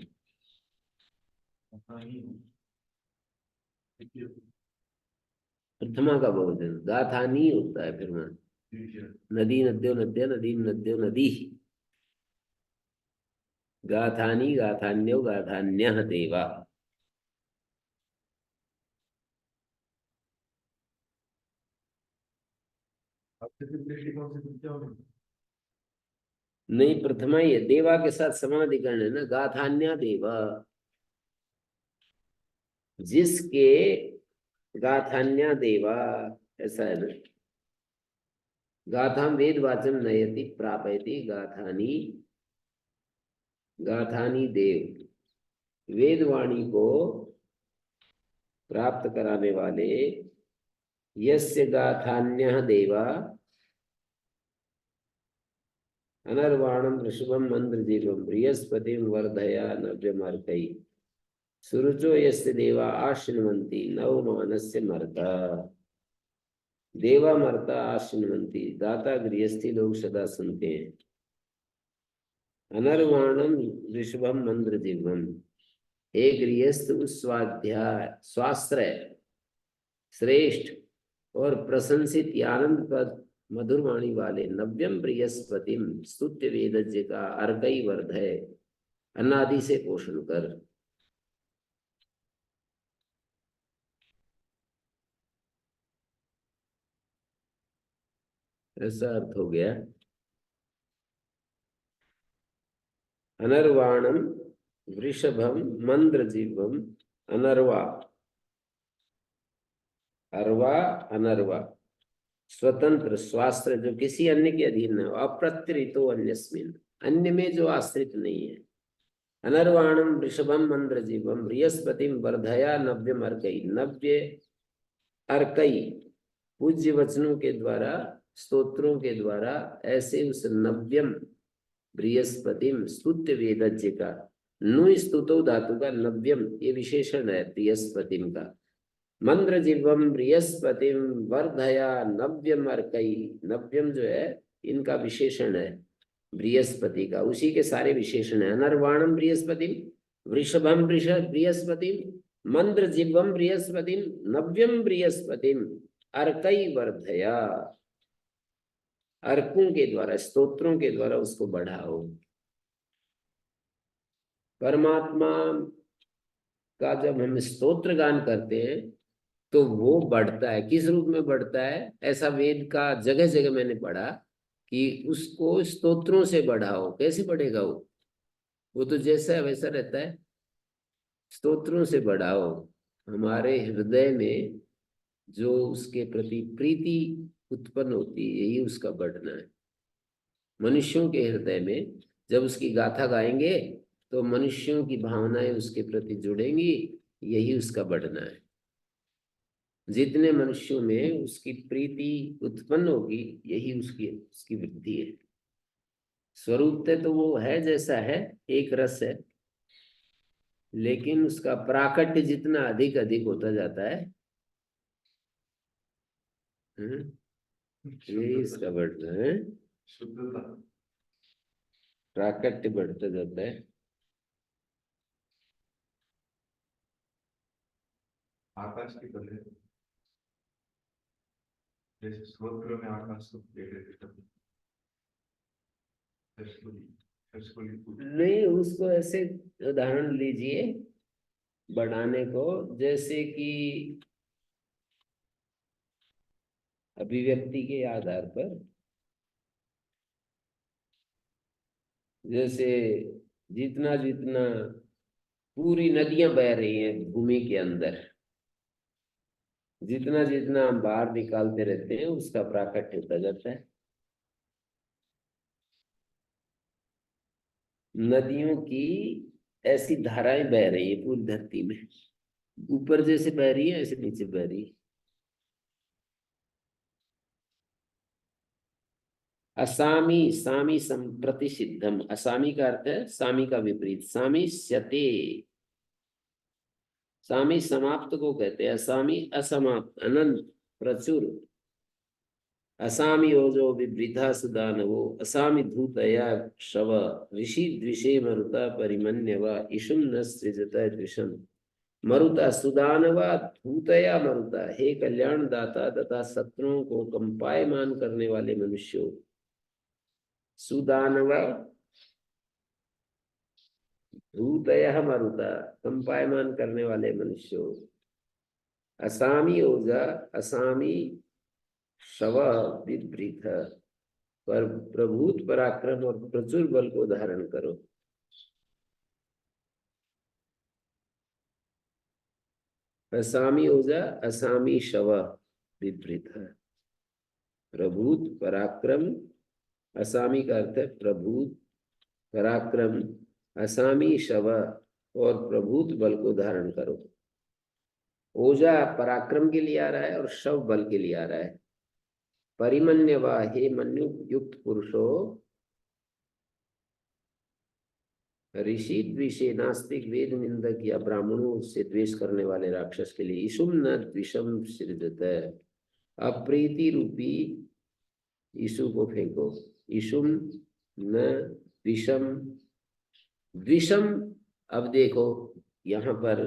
प्रथमा का बहुवचन गाथानी होता है। फिर वहां नदी नद्यो नद्य, नदी नद्यो नदी, गाथानी गाथान्यो गाथान्यः देवा। नहीं, प्रथमा ही है, देवा के साथ समाधिकरण है ना, गाथान्य देवा, जिसके गाथान्य देवा, ऐसा है ना। गाथाम वेदवाचम नयति प्रापयति, गाथानी गाथानी देव, वेदवाणी को प्राप्त कराने वाले, यस्य गाथान्यः देवा अनर्वाणं वृषभं मंद्रजीवं बृहस्पतिं वर्धया नव्यमर्कैः सुरुचो यस्य देवा आश्नुवन्ति नवमानस्य मर्ता। देवा मर्ता आश्नुवन्ति, दाता गृहस्थी लोग सदा सुनते हैं। अनर्वाणम ऋषभम मंद्रजीवम, हे गृहस्थ उस स्वाध्याय स्वाश्रय श्रेष्ठ और प्रशंसित आनंद पद मधुरवाणी वाले नव्यम बृहस्पतिम स्तुत्य वेदज्ञ का अर्कई वर्धय, अनादि से पोषण कर। ऐसा अर्थ हो गया। अनर्वाणम वृषभम मंद्रजीवम, अनर्वा अर्वा अनर्वा स्वतंत्र स्वास्त्र जो किसी अन्य के अधीन है, अप्रत्यरितो अन्यस्मिन अन्य में जो आश्रित नहीं है। अनर्वाणम वृषभम मंद्रजीवम बृहस्पतिम वर्धया नव्यम अर्कई, नव्य अर्कई पूज्य वचनों के द्वारा स्तोत्रों के द्वारा ऐसे उस नव्यम बृहस्पतिम स्तुत्य वेदज्ञ का, नु स्तुतो धातु का नव्यम ये विशेषण है बृहस्पतिम का। मंद्रजीवम बृहस्पतिम वर्धया नव्यम अर्कई, नव्यम जो है इनका विशेषण है बृहस्पति का, उसी के सारे विशेषण है। अनर्वाणम बृहस्पतिम, वृषभम बृहस्पतिम, मंद्रजीवम बृहस्पतिम, नव्यम बृहस्पतिम अर्कई वर्धया, अर्कों के द्वारा स्तोत्रों के द्वारा उसको बढ़ाओ। परमात्मा का जब हम स्तोत्र गान करते हैं तो वो बढ़ता है। किस रूप में बढ़ता है? ऐसा वेद का जगह जगह मैंने पढ़ा कि उसको स्तोत्रों से बढ़ाओ। कैसे बढ़ेगा वो तो जैसा है वैसा रहता है। स्तोत्रों से बढ़ाओ। हमारे हृदय में जो उसके प्रति प्रीति उत्पन्न होती है यही उसका बढ़ना है। मनुष्यों के हृदय में जब उसकी गाथा गाएंगे तो मनुष्यों की भावनाएं उसके प्रति जुड़ेंगी, यही उसका बढ़ना है। जितने मनुष्यों में उसकी प्रीति उत्पन्न होगी यही उसकी वृद्धि है। स्वरूपतः तो वो है जैसा है, एक रस है, लेकिन उसका प्राकट्य जितना अधिक अधिक होता जाता है यही इसका बढ़ना है। शुद्धता प्राकट्य बढ़ता जाता है। आकाश की तरह, जैसे स्रोत्र में आकाश को नहीं, उसको ऐसे उदाहरण लीजिए बढ़ाने को, जैसे कि अभिव्यक्ति के आधार पर, जैसे जितना जितना पूरी नदियां बह रही हैं भूमि के अंदर, जितना जितना हम बाहर निकालते रहते हैं उसका प्राकट्य होता जाता है। नदियों की ऐसी धाराएं बह रही है पूरी धरती में, ऊपर जैसे बह रही है ऐसे नीचे बह रही है। असामी सामी संप्रतिषिद्धम, असामी का अर्थ है सामी का विपरीत, सामी स्यते, सामी समाप्त को कहते हैं, असामी असमाप्त अनंत प्रचुर। असामी ओजो विवृधा सुदानवो, असामी धूतया शव ऋषि द्विषे मरुता परिमन्यव इषुम न सृजत द्विषम। मरुता सुदानवा धूतया मरुता, हे कल्याण दाता तथा शत्रुओं को कंपायमान करने वाले मनुष्यों। सुदानवा धूतया मरुता, कंपायमान करने वाले मनुष्यों। असामी ओजा असामी शव विवृत, पर प्रभुत पराक्रम और प्रचुर बल को धारण करो। असामी ओजा असामी शव विवृत, प्रभुत पराक्रम, असामी का अर्थ है प्रभुत पराक्रम, असामी शव और प्रभुत बल को धारण करो। ओजा पराक्रम के लिए आ रहा है और शव बल के लिए आ रहा है। परिमन्यवा, हे मन्यु युक्त पुरुषो, ऋषि द्विषे नास्तिक वेद निंदक या ब्राह्मणों से द्वेष करने वाले राक्षस के लिए ईशुम न द्विषम सृजत, अप्रीति रूपी ईशु को फेंको। ईशुम न द्विषम, द्विषम, अब देखो यहाँ पर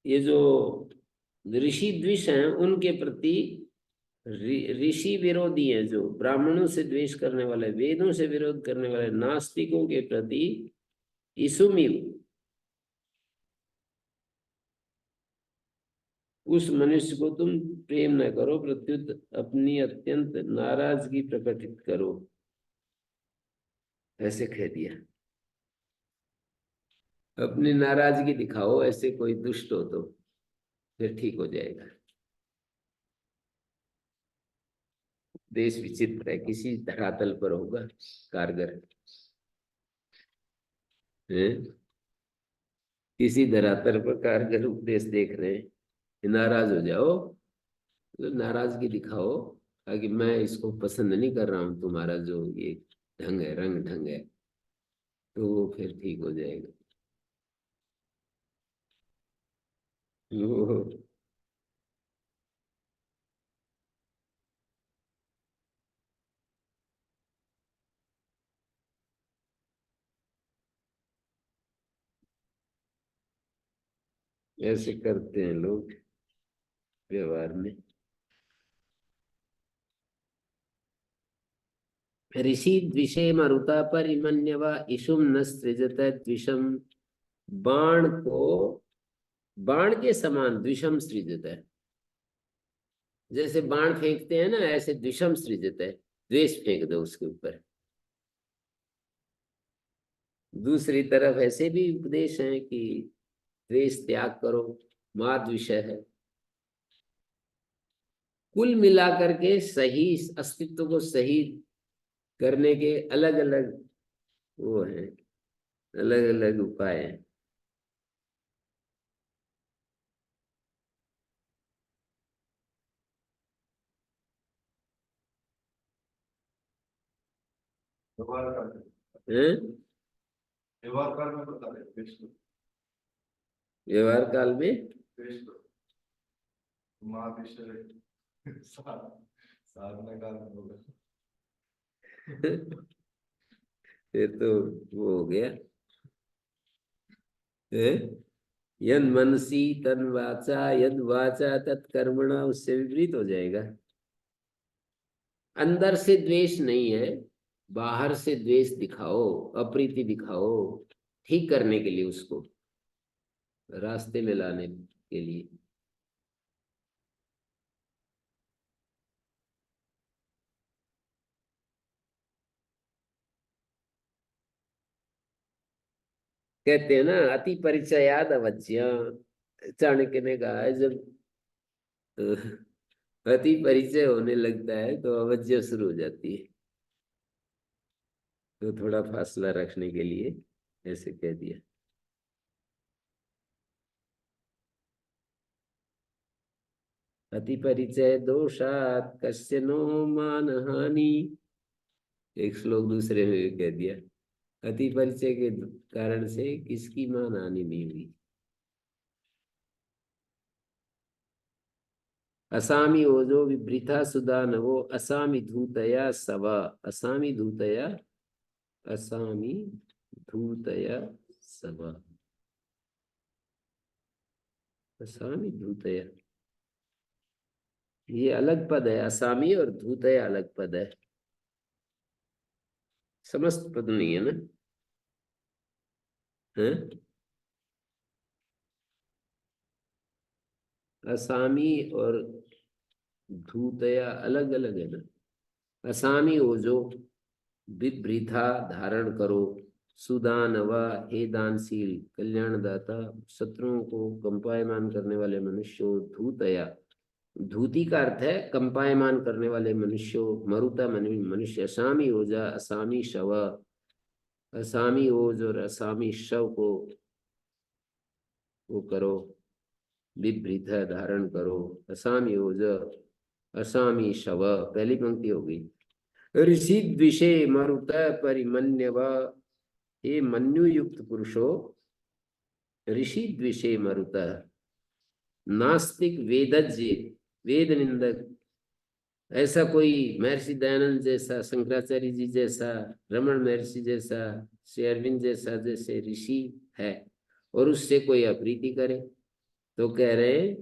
ये जो ऋषि द्विष हैं उनके प्रति ऋषि विरोधी हैं, जो ब्राह्मणों से द्वेष करने वाले, वेदों से विरोध करने वाले नास्तिकों के प्रति ईसुमिव, उस मनुष्य को तुम प्रेम न करो, प्रत्युत अपनी अत्यंत नाराजगी प्रकटित करो, ऐसे कह दिया। अपनी नाराजगी दिखाओ, ऐसे कोई दुष्ट हो तो फिर ठीक हो जाएगा। देश विचित्र है, किसी धरातल पर होगा कारगर है, किसी धरातल पर कारगर उपदेश देख रहे हैं, नाराज हो जाओ तो नाराजगी दिखाओ, ताकि मैं इसको पसंद नहीं कर रहा हूं, तुम्हारा जो ये ढंग है, रंग ढंग है, तो वो फिर ठीक हो जाएगा। वो ऐसे करते हैं लोग व्यवहार में। ऋषि द्विषे मरुता परिमन्यवा इषुम न सृजत द्विषम, बाण को बाण के समान द्विषम सृजत है, जैसे बाण फेंकते हैं ना, ऐसे द्विषम सृजत है, द्वेष फेंक दो उसके ऊपर। दूसरी तरफ ऐसे भी उपदेश हैं कि द्वेष त्याग करो, मार्ग विषय है। कुल मिलाकर के सही अस्तित्व को सही करने के अलग अलग वो हैं, अलग अलग उपाय हैं। व्यवहार काल हैं? व्यवहार काल में बता रहे द्वेष को, व्यवहार काल में द्वेष को महाविषय साधना काल में होगा। फिर तो वो हो गया है? यद मनसी तन वाचा, यद वाचा तत्कर्मणा, उससे विपरीत हो जाएगा। अंदर से द्वेष नहीं है, बाहर से द्वेष दिखाओ, अप्रीति दिखाओ, ठीक करने के लिए, उसको रास्ते में लाने के लिए। कहते हैं ना, अति परिचयाद अवज्ञा, चाणक्य ने कहा है, जब अति परिचय होने लगता है तो अवज्ञा शुरू हो जाती है, तो थोड़ा फासला रखने के लिए ऐसे कह दिया। अति परिचय दोषात कस्य नो मान हानि, एक श्लोक दूसरे में भी कह दिया, अति परिचय के कारण से किसकी मान हानि नहीं हुई। असामी ओजो विभृथा सुधा नवो, असामी धूतया सवा, असामी धूतया, असामी धूतया सवा, असामी धूतया, ये अलग पद है, असामी और धूतया अलग पद है, समस्त पद नहीं है ना, है? असामी और धूतया अलग अलग है ना। असामी ओजो, विभृथा धारण करो, सुदानवा, हे दानशील कल्याणदाता, शत्रुओं को कंपायमान करने वाले मनुष्यों, धूतया, धूति का अर्थ है कंपायमान करने वाले मनुष्यों, मरुता मनुष्य, असामी ओजा, असामी शव, असामी ओज और असामी शव को वो करो, बिभ्रीत धारण करो, असामी ओज, असामी शव, पहली पंक्ति होगी। ऋषि द्विषे मरुत परिमन्यव, ये मन्यु युक्त पुरुषो, ऋषि द्विषे मरुत, नास्तिक वेदज्ञ, वेद निंदक, ऐसा कोई महर्षि दयानंद जैसा, शंकराचार्य जी जैसा, रमण महर्षि जैसा, श्री अरविंद जैसा जैसे ऋषि है और उससे कोई अप्रीति करे तो कह रहे हैं,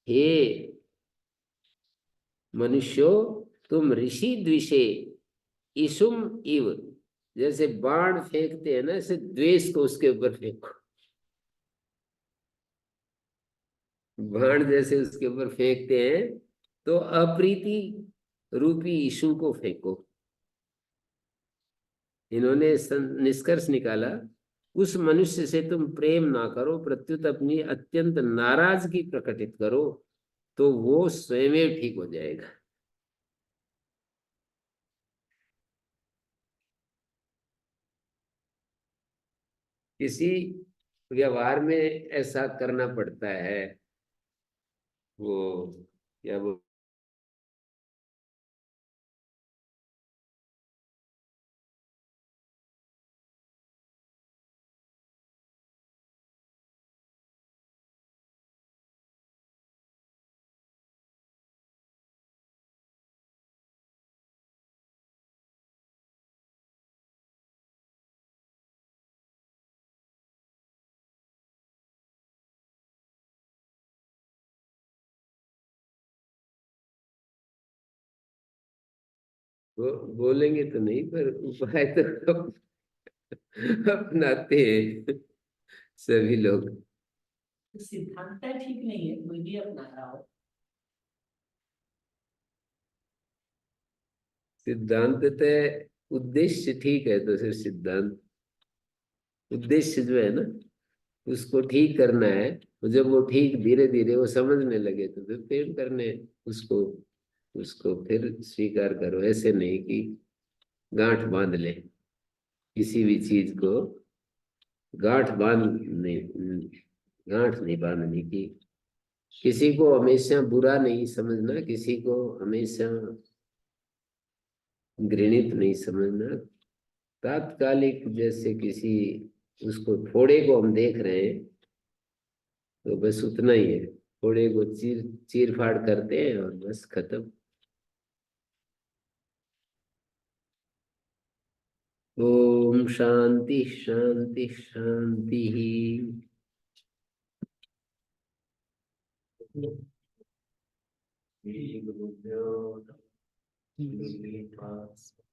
हे मनुष्यो, तुम ऋषि द्विषे इसुम इव, जैसे बाण फेंकते हैं ना, ऐसे द्वेष को उसके ऊपर फेंको, बाण जैसे उसके ऊपर फेंकते हैं तो अप्रीति रूपी यीशु को फेंको। इन्होंने निष्कर्ष निकाला, उस मनुष्य से तुम प्रेम ना करो, प्रत्युत अपनी अत्यंत नाराजगी प्रकटित करो, तो वो स्वयं ठीक हो जाएगा। किसी व्यवहार में ऐसा करना पड़ता है, वो क्या वो बोलेंगे तो नहीं, पर उपाय तो अपनाते हैं सभी लोग। सिद्धांत ठीक नहीं है, कोई भी अपना रहा हो। सिद्धांत तय, उद्देश्य ठीक है तो फिर सिद्धांत, उद्देश्य जो है ना उसको ठीक करना है, और जब वो ठीक धीरे धीरे वो समझने लगे तो फिर प्रेम करने उसको, उसको फिर स्वीकार करो। ऐसे नहीं कि गांठ बांध ले, किसी भी चीज को गांठ बांध नहीं, गांठ नहीं बांधने की। किसी को हमेशा बुरा नहीं समझना, किसी को हमेशा घृणित नहीं समझना। तात्कालिक जैसे किसी, उसको थोड़े को हम देख रहे हैं तो बस उतना ही है, थोड़े को चीर चीर फाड़ करते हैं और बस खत्म। ओम शांति शांति शांति। श्री गुरुभ्यो नमः।